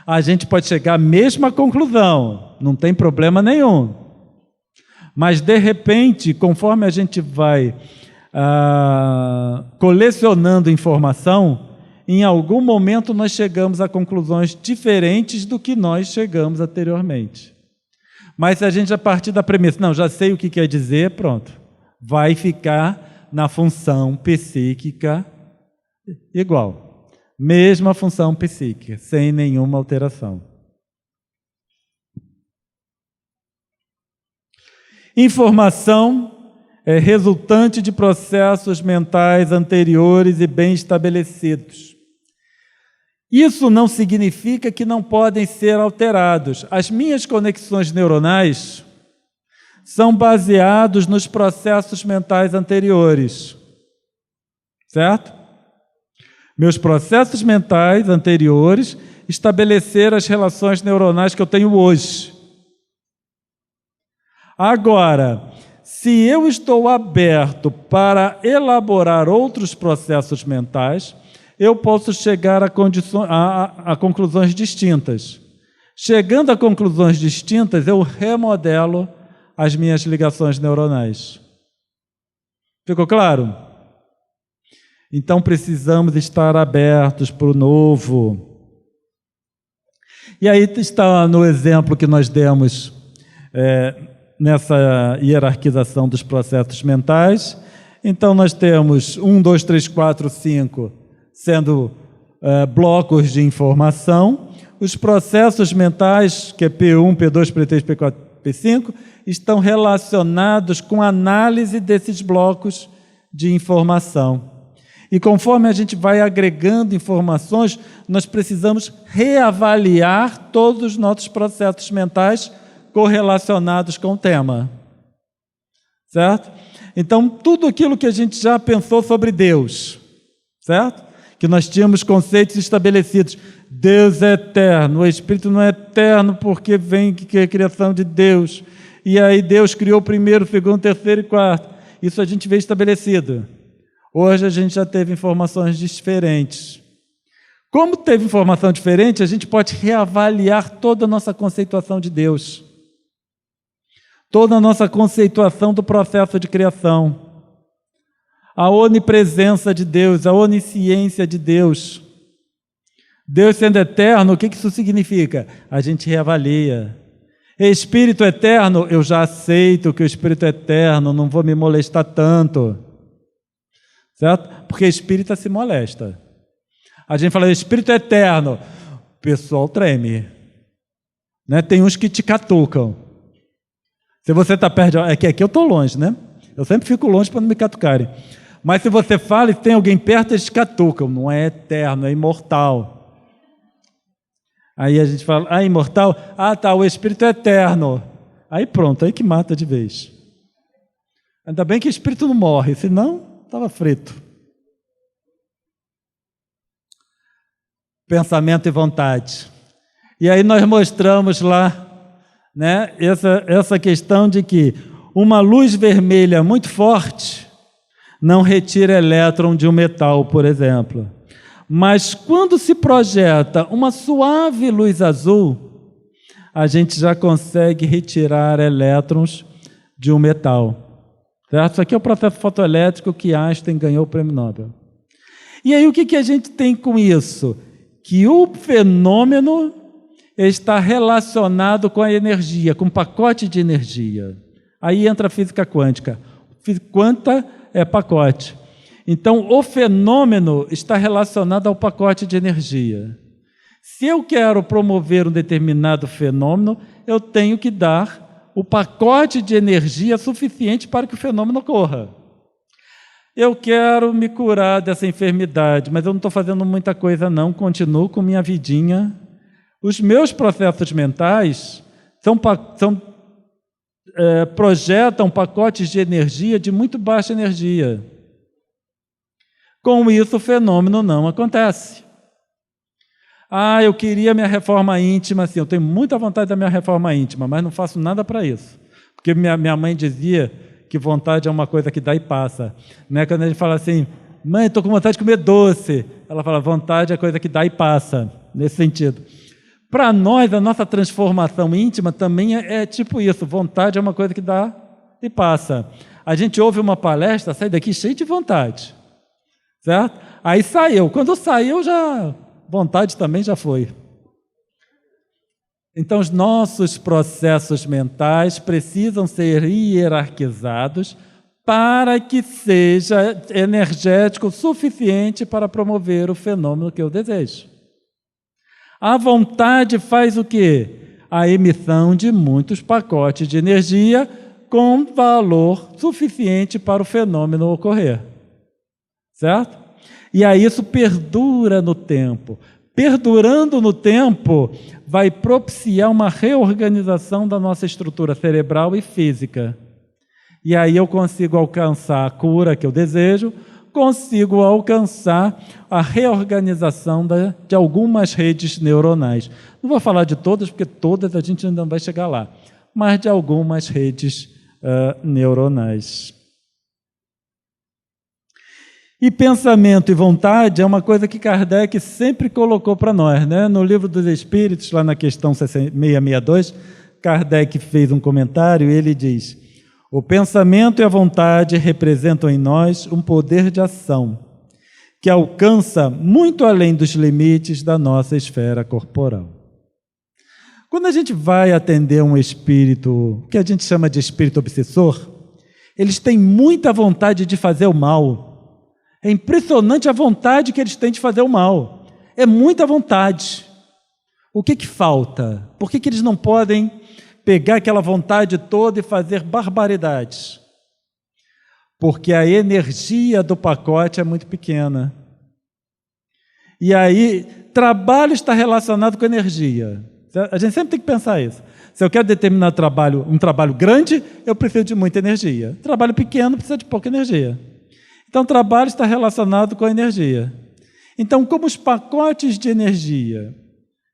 A gente pode chegar à mesma conclusão, não tem problema nenhum. Mas, de repente, conforme a gente vai colecionando informação, em algum momento nós chegamos a conclusões diferentes do que nós chegamos anteriormente. Mas se a gente, a partir da premissa, não, já sei o que quer dizer, pronto, vai ficar na função psíquica igual. Mesma função psíquica, sem nenhuma alteração. Informação é resultante de processos mentais anteriores e bem estabelecidos. Isso não significa que não podem ser alterados. As minhas conexões neuronais são baseadas nos processos mentais anteriores. Certo? Meus processos mentais anteriores estabeleceram as relações neuronais que eu tenho hoje. Agora, se eu estou aberto para elaborar outros processos mentais, eu posso chegar a conclusões distintas. Chegando a conclusões distintas, eu remodelo as minhas ligações neuronais. Ficou claro? Então precisamos estar abertos para o novo. E aí está no exemplo que nós demos nessa hierarquização dos processos mentais, Então nós temos 1, 2, 3, 4, 5 sendo blocos de informação. Os processos mentais, que é P1, P2, P3, P4, P5, estão relacionados com a análise desses blocos de informação. E conforme a gente vai agregando informações, nós precisamos reavaliar todos os nossos processos mentais correlacionados com o tema. Certo? Então, tudo aquilo que a gente já pensou sobre Deus, certo? Que nós tínhamos conceitos estabelecidos. Deus é eterno, o Espírito não é eterno porque vem que é a criação de Deus. E aí Deus criou o primeiro, o segundo, o terceiro e o quarto. Isso a gente vê estabelecido. Hoje a gente já teve informações diferentes. Como teve informação diferente, a gente pode reavaliar toda a nossa conceituação de Deus. Toda a nossa conceituação do processo de criação. A onipresença de Deus, a onisciência de Deus. Deus sendo eterno, o que isso significa? A gente reavalia. Espírito eterno, eu já aceito que o Espírito é eterno, não vou me molestar tanto. Certo? Porque espírita se molesta. A gente fala, Espírito é eterno, o pessoal treme. Né? Tem uns que te catucam. Se você está perto, é que aqui eu estou longe, né? Eu sempre fico longe para não me catucarem. Mas se você fala e tem alguém perto, eles catucam. Não é eterno, é imortal. Aí a gente fala, imortal? Tá, o Espírito é eterno. Aí pronto, aí que mata de vez. Ainda bem que o Espírito não morre, senão estava frito. Pensamento e vontade. E aí nós mostramos lá, né, essa questão de que uma luz vermelha muito forte não retira elétron de um metal, por exemplo. Mas quando se projeta uma suave luz azul, a gente já consegue retirar elétrons de um metal. Certo? Isso aqui é o processo fotoelétrico que Einstein ganhou o prêmio Nobel. E aí o que a gente tem com isso? Que o fenômeno está relacionado com a energia, com o pacote de energia. Aí entra a física quântica. Quanta é pacote. Então, o fenômeno está relacionado ao pacote de energia. Se eu quero promover um determinado fenômeno, eu tenho que dar o pacote de energia suficiente para que o fenômeno ocorra. Eu quero me curar dessa enfermidade, mas eu não estou fazendo muita coisa não, continuo com minha vidinha. Os meus processos mentais projetam pacotes de energia de muito baixa energia. Com isso, o fenômeno não acontece. Eu queria minha reforma íntima, assim, eu tenho muita vontade da minha reforma íntima, mas não faço nada para isso. Porque minha mãe dizia que vontade é uma coisa que dá e passa. Né? Quando a gente fala assim, mãe, estou com vontade de comer doce, ela fala, vontade é coisa que dá e passa, nesse sentido. Para nós, a nossa transformação íntima também é tipo isso, vontade é uma coisa que dá e passa. A gente ouve uma palestra, sai daqui cheio de vontade, certo? Aí saiu, quando saiu vontade também já foi. Então, os nossos processos mentais precisam ser hierarquizados para que seja energético o suficiente para promover o fenômeno que eu desejo. A vontade faz o quê? A emissão de muitos pacotes de energia com valor suficiente para o fenômeno ocorrer. Certo? E aí isso perdura no tempo. Perdurando no tempo, vai propiciar uma reorganização da nossa estrutura cerebral e física. E aí eu consigo alcançar a cura que eu desejo, consigo alcançar a reorganização de algumas redes neuronais. Não vou falar de todas, porque todas a gente ainda não vai chegar lá, mas de algumas redes neuronais. E pensamento e vontade é uma coisa que Kardec sempre colocou para nós, né? No Livro dos Espíritos, lá na questão 662, Kardec fez um comentário e ele diz: o pensamento e a vontade representam em nós um poder de ação que alcança muito além dos limites da nossa esfera corporal. Quando a gente vai atender um espírito, que a gente chama de espírito obsessor, Eles têm muita vontade de fazer o mal. É impressionante a vontade que eles têm de fazer o mal. É muita vontade. O que falta? Por que eles não podem pegar aquela vontade toda e fazer barbaridades? Porque a energia do pacote é muito pequena. E aí, trabalho está relacionado com energia. A gente sempre tem que pensar isso. Se eu quero determinar um trabalho grande, eu preciso de muita energia. Trabalho pequeno precisa de pouca energia. Então, trabalho está relacionado com a energia. Então, como os pacotes de energia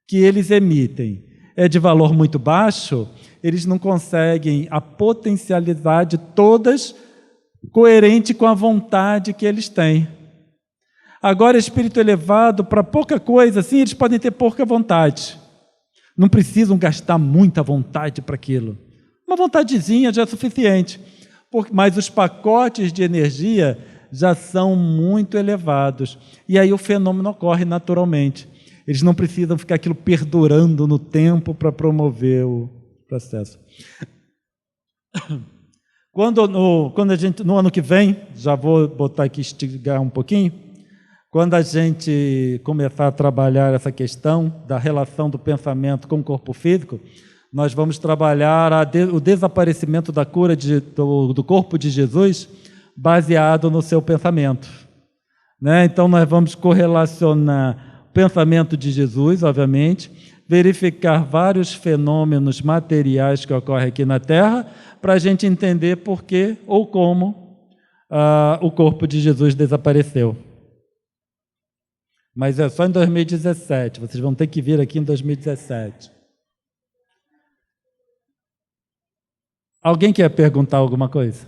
que eles emitem é de valor muito baixo, eles não conseguem a potencialidade todas coerente com a vontade que eles têm. Agora, espírito elevado, para pouca coisa, assim, eles podem ter pouca vontade. Não precisam gastar muita vontade para aquilo. Uma vontadezinha já é suficiente. Mas os pacotes de energia já são muito elevados. E aí o fenômeno ocorre naturalmente. Eles não precisam ficar aquilo perdurando no tempo para promover o processo. Quando a gente, no ano que vem, já vou botar aqui, estigar um pouquinho, quando a gente começar a trabalhar essa questão da relação do pensamento com o corpo físico, nós vamos trabalhar o desaparecimento da cura do corpo de Jesus baseado no seu pensamento. Né? Então, nós vamos correlacionar o pensamento de Jesus, obviamente, verificar vários fenômenos materiais que ocorrem aqui na Terra, para a gente entender por que ou como o corpo de Jesus desapareceu. Mas é só em 2017, vocês vão ter que vir aqui em 2017. Alguém quer perguntar alguma coisa?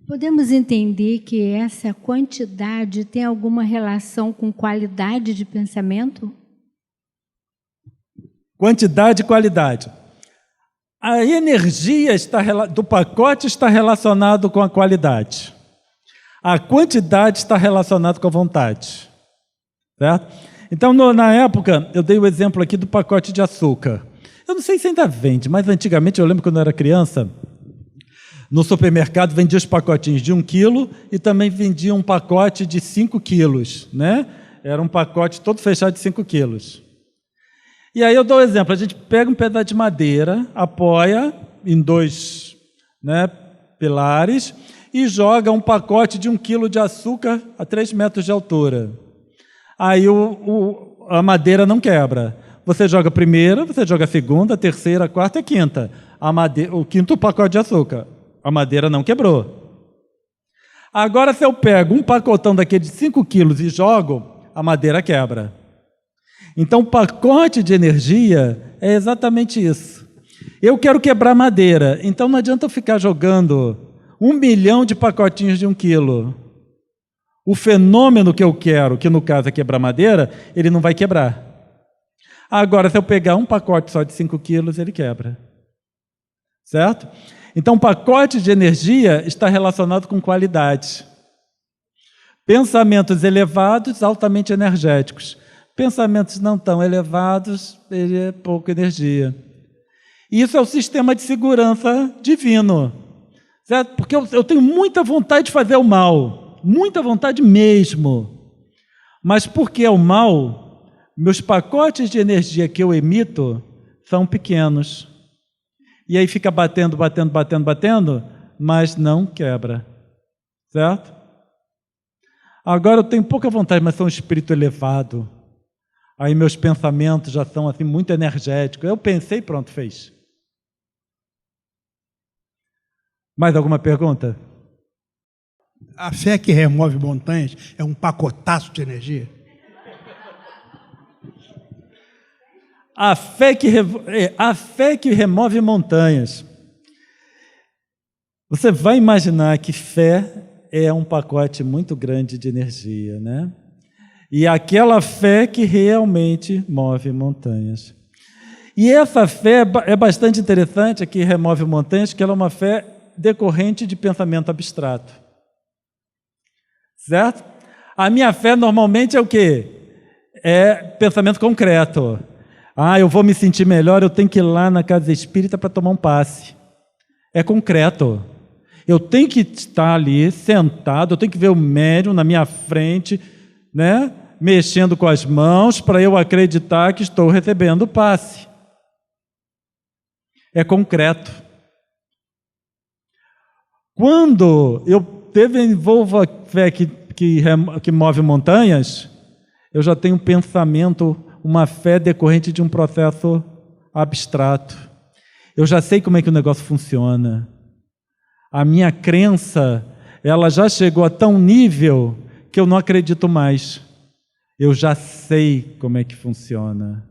Podemos entender que essa quantidade tem alguma relação com qualidade de pensamento? Quantidade e qualidade. A energia do pacote está relacionada com a qualidade. A quantidade está relacionada com a vontade. Certo? Então, na época, eu dei o exemplo aqui do pacote de açúcar. Eu não sei se ainda vende, mas antigamente, eu lembro quando eu era criança, no supermercado vendia os pacotinhos de 1 quilo e também vendia um pacote de 5 quilos. Né? Era um pacote todo fechado de 5 quilos. E aí eu dou o exemplo, a gente pega um pedaço de madeira, apoia em 2 pilares e joga um pacote de 1 quilo de açúcar a 3 metros de altura. Aí a madeira não quebra. Você joga a primeira, você joga a segunda, a terceira, a quarta e a quinta. O quinto pacote de açúcar. A madeira não quebrou. Agora, se eu pego um pacotão daquele de 5 quilos e jogo, a madeira quebra. Então, o pacote de energia é exatamente isso. Eu quero quebrar madeira, então não adianta eu ficar jogando 1 milhão de pacotinhos de 1 quilo. O fenômeno que eu quero, que no caso é quebrar madeira, ele não vai quebrar. Agora, se eu pegar um pacote só de 5 quilos, ele quebra. Certo? Então, o pacote de energia está relacionado com qualidade. Pensamentos elevados, altamente energéticos. Pensamentos não tão elevados, ele é pouca energia. Isso é o sistema de segurança divino. Certo? Porque eu tenho muita vontade de fazer o mal. Muita vontade mesmo. Mas porque é o mal, meus pacotes de energia que eu emito são pequenos. E aí fica batendo, mas não quebra. Certo? Agora eu tenho pouca vontade, mas sou um espírito elevado. Aí meus pensamentos já são assim, muito energéticos. Eu pensei, pronto, fez. Mais alguma pergunta? A fé que remove montanhas é um pacotaço de energia? A fé que remove montanhas. Você vai imaginar que fé é um pacote muito grande de energia, né? E aquela fé que realmente move montanhas. E essa fé é bastante interessante, que remove montanhas, que ela é uma fé decorrente de pensamento abstrato. Certo? A minha fé normalmente é o quê? É pensamento concreto. Eu vou me sentir melhor, eu tenho que ir lá na casa espírita para tomar um passe. É concreto. Eu tenho que estar ali sentado, eu tenho que ver o médium na minha frente, né, mexendo com as mãos para eu acreditar que estou recebendo o passe. É concreto. Quando eu desenvolvo a fé que move montanhas, eu já tenho um pensamento, uma fé decorrente de um processo abstrato. Eu já sei como é que o negócio funciona. A minha crença, ela já chegou a tão nível que eu não acredito mais. Eu já sei como é que funciona.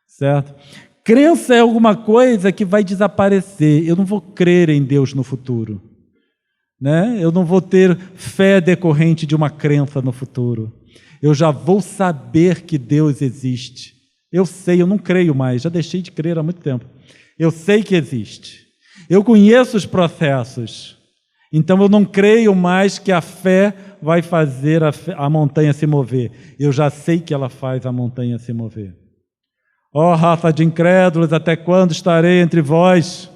Certo? Crença é alguma coisa que vai desaparecer. Eu não vou crer em Deus no futuro. Né? Eu não vou ter fé decorrente de uma crença no futuro. Eu já vou saber que Deus existe. Eu sei, eu não creio mais, já deixei de crer há muito tempo. Eu sei que existe. Eu conheço os processos. Então eu não creio mais que a fé vai fazer a montanha se mover. Eu já sei que ela faz a montanha se mover. Ó raça de incrédulos, até quando estarei entre vós?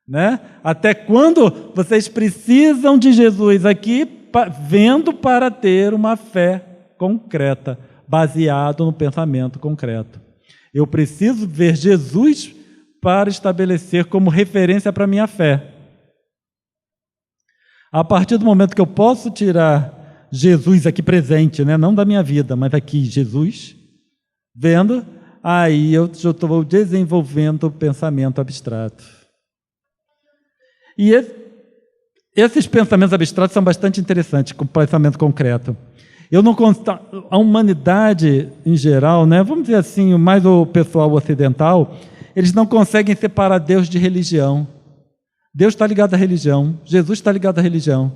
Né? Até quando vocês precisam de Jesus aqui, vendo para ter uma fé concreta, baseado no pensamento concreto. Eu preciso ver Jesus para estabelecer como referência para a minha fé. A partir do momento que eu posso tirar Jesus aqui presente, né? Não da minha vida, mas aqui Jesus, vendo, aí eu estou desenvolvendo o pensamento abstrato. E esses pensamentos abstratos são bastante interessantes, com pensamento concreto. A humanidade em geral, né, vamos dizer assim, mais o pessoal ocidental, eles não conseguem separar Deus de religião. Deus está ligado à religião, Jesus está ligado à religião.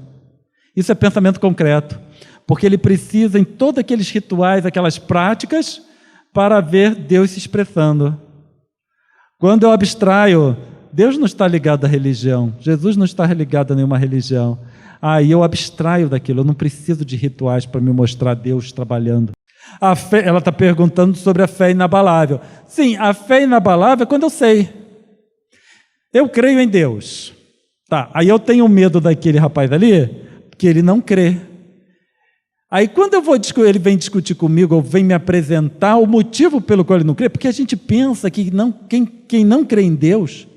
Isso é pensamento concreto, porque ele precisa em todos aqueles rituais, aquelas práticas, para ver Deus se expressando. Quando eu abstraio, Deus não está ligado à religião, Jesus não está ligado a nenhuma religião. Aí eu abstraio daquilo, eu não preciso de rituais para me mostrar Deus trabalhando. A fé, ela está perguntando sobre a fé inabalável. Sim, a fé inabalável é quando eu sei. Eu creio em Deus. Tá, aí eu tenho medo daquele rapaz ali, porque ele não crê. Aí quando ele vem discutir comigo, ou vem me apresentar o motivo pelo qual ele não crê, porque a gente pensa que quem não crê em Deus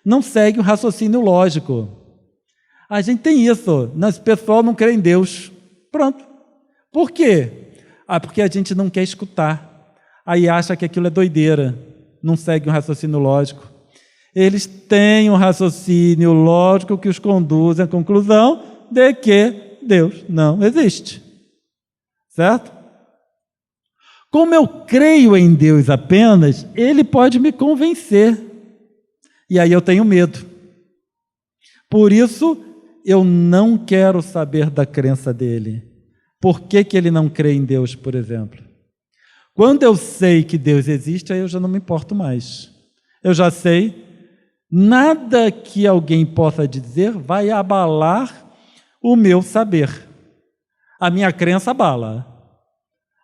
não segue o raciocínio lógico. A gente tem isso, esse pessoal não crê em Deus. Pronto. Por quê? Porque a gente não quer escutar. Aí acha que aquilo é doideira, não segue um raciocínio lógico. Eles têm um raciocínio lógico que os conduz à conclusão de que Deus não existe. Certo? Como eu creio em Deus apenas, Ele pode me convencer. E aí eu tenho medo. Por isso, eu não quero saber da crença dele. Por que ele não crê em Deus, por exemplo? Quando eu sei que Deus existe, aí eu já não me importo mais. Eu já sei, nada que alguém possa dizer vai abalar o meu saber. A minha crença abala.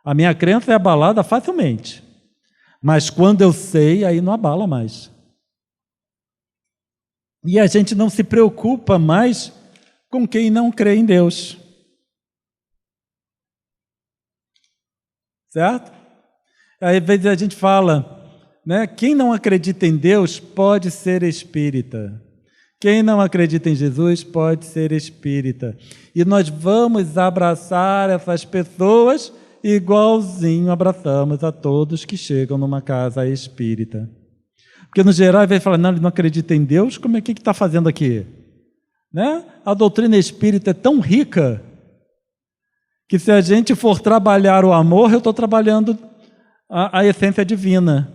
A minha crença é abalada facilmente. Mas quando eu sei, aí não abala mais. E a gente não se preocupa mais com quem não crê em Deus. Certo? Aí, às vezes a gente fala, né? Quem não acredita em Deus pode ser espírita. Quem não acredita em Jesus pode ser espírita. E nós vamos abraçar essas pessoas igualzinho abraçamos a todos que chegam numa casa espírita. Porque no geral, às vezes fala, não, ele não acredita em Deus, como é que está fazendo aqui? Né? A doutrina espírita é tão rica que se a gente for trabalhar o amor, eu estou trabalhando a essência divina.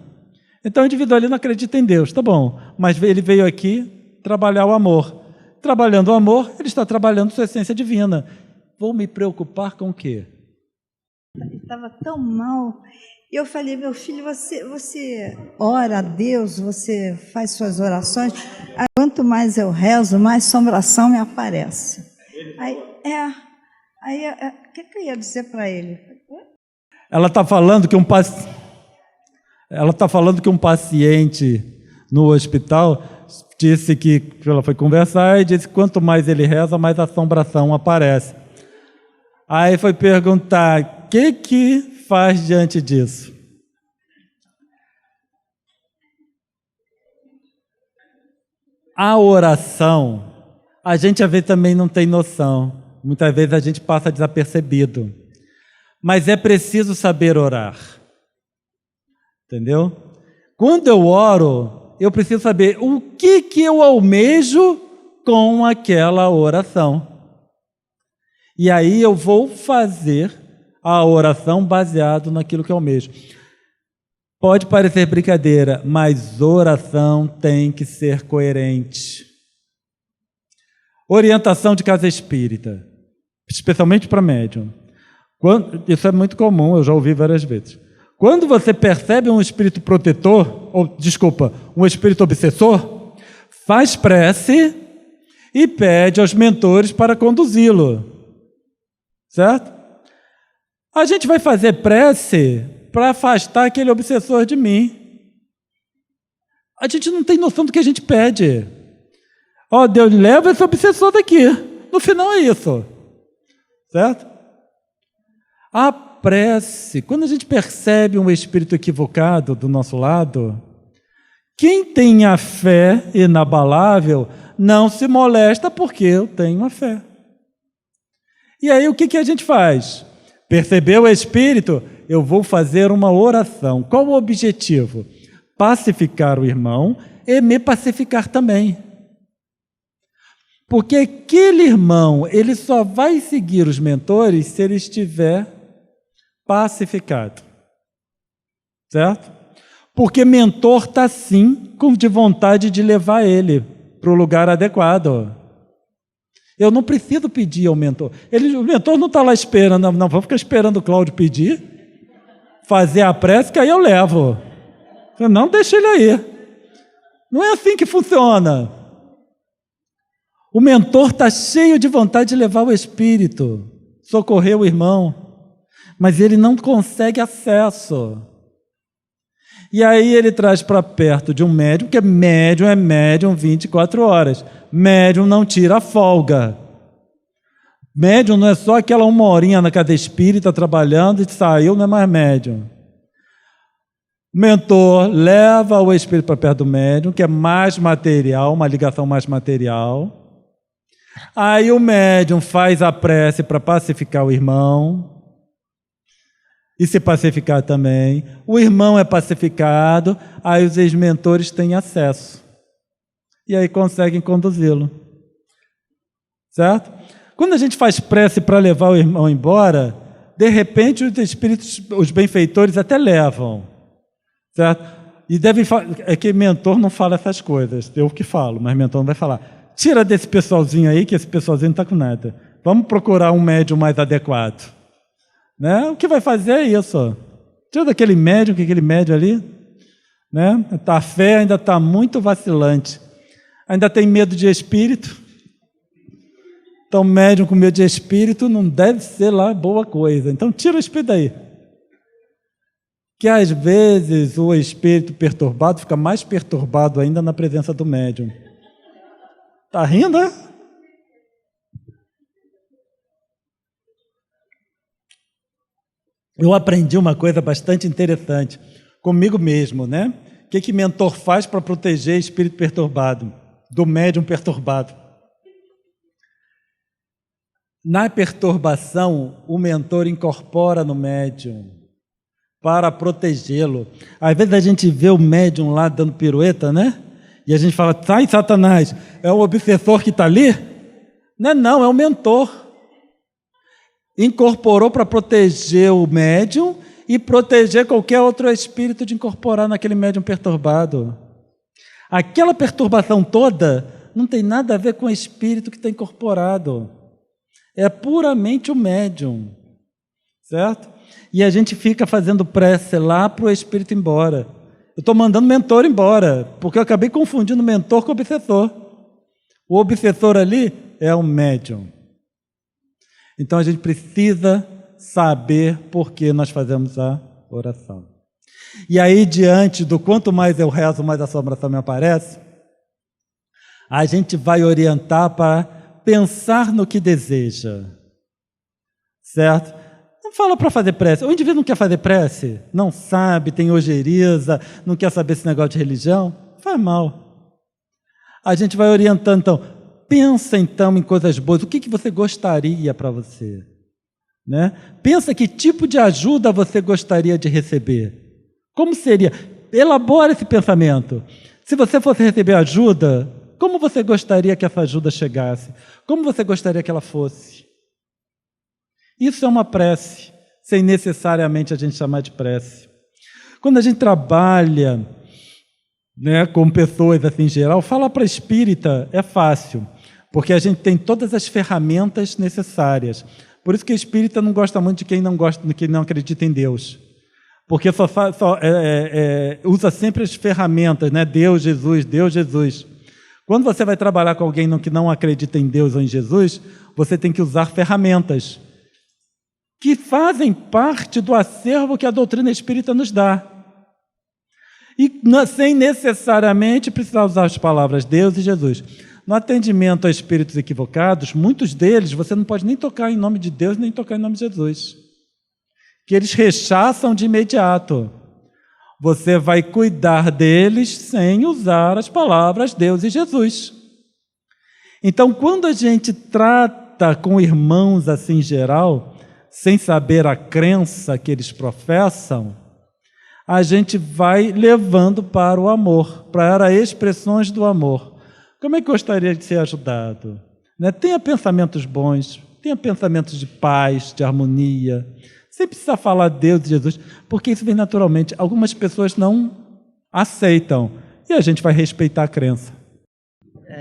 Então o indivíduo ali não acredita em Deus, tá bom, mas ele veio aqui trabalhar o amor. Trabalhando o amor, ele está trabalhando sua essência divina. Vou me preocupar com o quê? Ele estava tão mal. E eu falei, meu filho, você ora a Deus, você faz suas orações. Quanto mais eu rezo, mais assombração me aparece. O que eu ia dizer para ele? Ela está falando que um paciente no hospital disse que ela foi conversar e disse que quanto mais ele reza, mais assombração aparece. Aí foi perguntar, o que faz diante disso? A oração, a gente às vezes também não tem noção. Muitas vezes a gente passa desapercebido. Mas é preciso saber orar. Entendeu? Quando eu oro, eu preciso saber o que eu almejo com aquela oração. E aí eu vou fazer a oração baseado naquilo que eu almejo. Pode parecer brincadeira, mas oração tem que ser coerente. Orientação de casa espírita, especialmente para médium. Isso é muito comum, eu já ouvi várias vezes. Quando você percebe um espírito protetor, um espírito obsessor, faz prece e pede aos mentores para conduzi-lo. Certo? A gente vai fazer prece para afastar aquele obsessor de mim. A gente não tem noção do que a gente pede. Ó, Deus, leva esse obsessor daqui. No final é isso. Certo? A prece, quando a gente percebe um espírito equivocado do nosso lado, quem tem a fé inabalável não se molesta porque eu tenho a fé. E aí o que a gente faz? Percebeu o espírito? Eu vou fazer uma oração. Qual o objetivo? Pacificar o irmão e me pacificar também. Porque aquele irmão, ele só vai seguir os mentores se ele estiver pacificado. Certo? Porque mentor está sim de vontade de levar ele para o lugar adequado. Eu não preciso pedir ao mentor. O mentor não está lá esperando, não, vou ficar esperando o Cláudio pedir, fazer a prece, que aí eu levo. Não, deixa ele aí. Não é assim que funciona. O mentor está cheio de vontade de levar o espírito, socorrer o irmão, mas ele não consegue acesso. E aí ele traz para perto de um médium, que é médium 24 horas. Médium não tira folga. Médium não é só aquela 1 horinha na casa espírita trabalhando e saiu, não é mais médium. O mentor leva o espírito para perto do médium, que é mais material, uma ligação mais material. Aí o médium faz a prece para pacificar o irmão e se pacificar também. O irmão é pacificado, aí os ex-mentores têm acesso. E aí conseguem conduzi-lo. Certo? Quando a gente faz prece para levar o irmão embora, de repente os espíritos, os benfeitores até levam. Certo? E é que mentor não fala essas coisas, eu que falo, mas mentor não vai falar. Tira desse pessoalzinho aí, que esse pessoalzinho não está com nada. Vamos procurar um médium mais adequado. Né? O que vai fazer é isso. Tira daquele médium, que aquele médium ali, né? A fé ainda está muito vacilante. Ainda tem medo de espírito. Então, médium com medo de espírito não deve ser lá boa coisa. Então, tira o espírito daí. Que às vezes o espírito perturbado fica mais perturbado ainda na presença do médium. Tá rindo, né? Eu aprendi uma coisa bastante interessante comigo mesmo, né? O que mentor faz para proteger espírito perturbado, do médium perturbado? Na perturbação, o mentor incorpora no médium para protegê-lo. Às vezes a gente vê o médium lá dando pirueta, né? E a gente fala, sai Satanás, é o obsessor que está ali? Não, é o mentor. Incorporou para proteger o médium e proteger qualquer outro espírito de incorporar naquele médium perturbado. Aquela perturbação toda não tem nada a ver com o espírito que está incorporado. É puramente o médium, certo? E a gente fica fazendo prece lá para o espírito ir embora. Eu estou mandando o mentor embora, porque eu acabei confundindo o mentor com o obsessor. O obsessor ali é o médium. Então a gente precisa saber por que nós fazemos a oração. E aí, diante do quanto mais eu rezo, mais a assombração me aparece, A gente vai orientar para pensar no que deseja, certo? Não fala para fazer prece. O indivíduo não quer fazer prece, não sabe, tem ojeriza, não quer saber esse negócio de religião, faz mal. A gente vai orientando, então, pensa então em coisas boas, o que você gostaria para você? Né? Pensa que tipo de ajuda você gostaria de receber. Como seria? Elabora esse pensamento. Se você fosse receber ajuda, como você gostaria que essa ajuda chegasse? Como você gostaria que ela fosse? Isso é uma prece, sem necessariamente a gente chamar de prece. Quando a gente trabalha, né, com pessoas assim em geral, falar para espírita é fácil, porque a gente tem todas as ferramentas necessárias. Por isso que a espírita não gosta muito de quem não acredita em Deus. Porque usa sempre as ferramentas, né? Deus, Jesus, Deus, Jesus. Quando você vai trabalhar com alguém que não acredita em Deus ou em Jesus, você tem que usar ferramentas que fazem parte do acervo que a doutrina espírita nos dá. E sem necessariamente precisar usar as palavras Deus e Jesus. No atendimento a espíritos equivocados, muitos deles você não pode nem tocar em nome de Deus, nem tocar em nome de Jesus. Que eles rechaçam de imediato. Você vai cuidar deles sem usar as palavras Deus e Jesus. Então, quando a gente trata com irmãos assim em geral, sem saber a crença que eles professam, a gente vai levando para o amor, para expressões do amor. Como é que gostaria de ser ajudado? Né? Tenha pensamentos bons, tenha pensamentos de paz, de harmonia, sem precisar falar Deus e Jesus, porque isso vem naturalmente. Algumas pessoas não aceitam, e a gente vai respeitar a crença.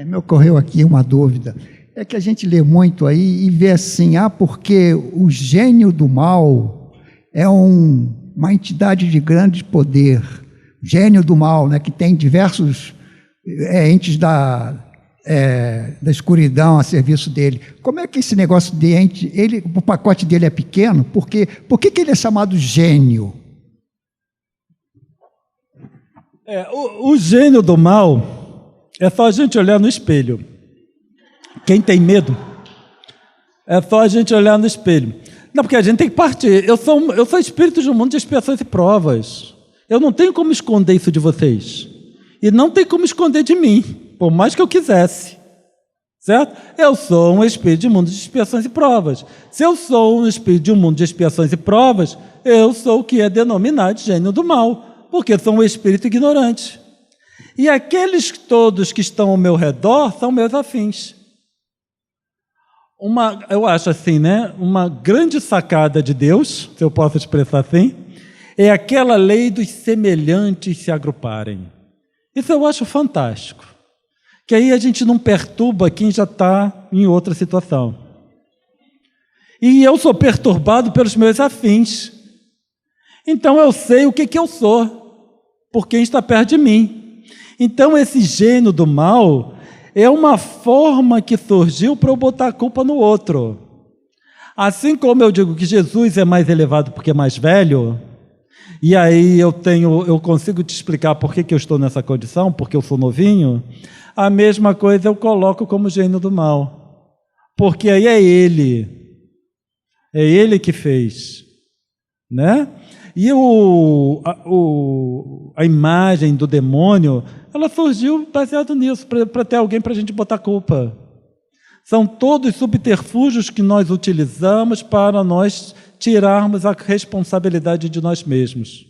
Me ocorreu aqui uma dúvida. É que a gente lê muito aí e vê assim, porque o gênio do mal é uma entidade de grande poder. Gênio do mal, né, que tem diversos entes da escuridão a serviço dele. Como é que esse negócio de ente, o pacote dele é pequeno? Por que ele é chamado gênio? O gênio do mal é só a gente olhar no espelho. Quem tem medo, é só a gente olhar no espelho. Não, porque a gente tem que partir. Eu sou espírito de um mundo de expiações e provas. Eu não tenho como esconder isso de vocês. E não tem como esconder de mim, por mais que eu quisesse. Certo? Eu sou um espírito de um mundo de expiações e provas. Se eu sou um espírito de um mundo de expiações e provas, eu sou o que é denominado de gênio do mal, porque sou um espírito ignorante. E aqueles todos que estão ao meu redor são meus afins. Eu acho assim, né? Uma grande sacada de Deus, se eu posso expressar assim, é aquela lei dos semelhantes se agruparem. Isso eu acho fantástico. Que aí a gente não perturba quem já está em outra situação. E eu sou perturbado pelos meus afins. Então eu sei o que eu sou, por quem está perto de mim. Então esse gênio do mal é uma forma que surgiu para eu botar a culpa no outro. Assim como eu digo que Jesus é mais elevado porque é mais velho, e aí eu consigo te explicar por que eu estou nessa condição, porque eu sou novinho, a mesma coisa eu coloco como gênio do mal. Porque aí é ele que fez, né? E a imagem do demônio, ela surgiu baseado nisso, para ter alguém para a gente botar culpa. São todos subterfúgios que nós utilizamos para nós tirarmos a responsabilidade de nós mesmos.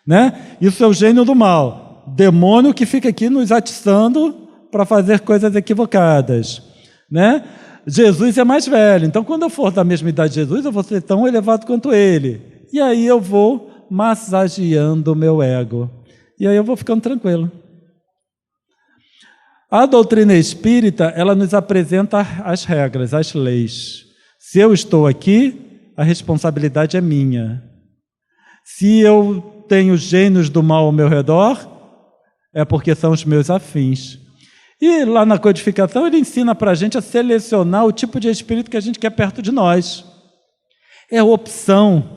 Né? Isso é o gênio do mal. Demônio que fica aqui nos atiçando para fazer coisas equivocadas. Né? Jesus é mais velho, então quando eu for da mesma idade de Jesus, eu vou ser tão elevado quanto ele. E aí eu vou massageando o meu ego. E aí eu vou ficando tranquilo. A doutrina espírita, ela nos apresenta as regras, as leis. Se eu estou aqui, a responsabilidade é minha. Se eu tenho gênios do mal ao meu redor, é porque são os meus afins. E lá na codificação ele ensina para a gente a selecionar o tipo de espírito que a gente quer perto de nós. É opção.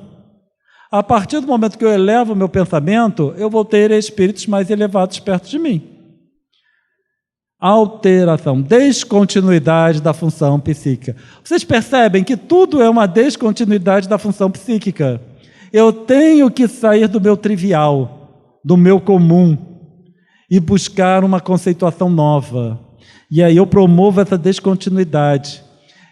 A partir do momento que eu elevo o meu pensamento, eu vou ter espíritos mais elevados perto de mim. Alteração, descontinuidade da função psíquica. Vocês percebem que tudo é uma descontinuidade da função psíquica. Eu tenho que sair do meu trivial, do meu comum, e buscar uma conceituação nova. E aí eu promovo essa descontinuidade.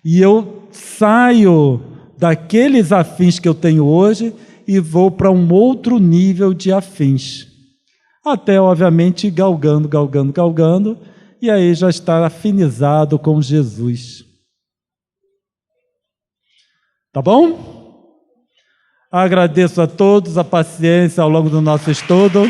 E eu saio daqueles afins que eu tenho hoje e vou para um outro nível de afins. Até, obviamente, galgando, e aí já estar afinizado com Jesus. Tá bom? Agradeço a todos a paciência ao longo do nosso estudo.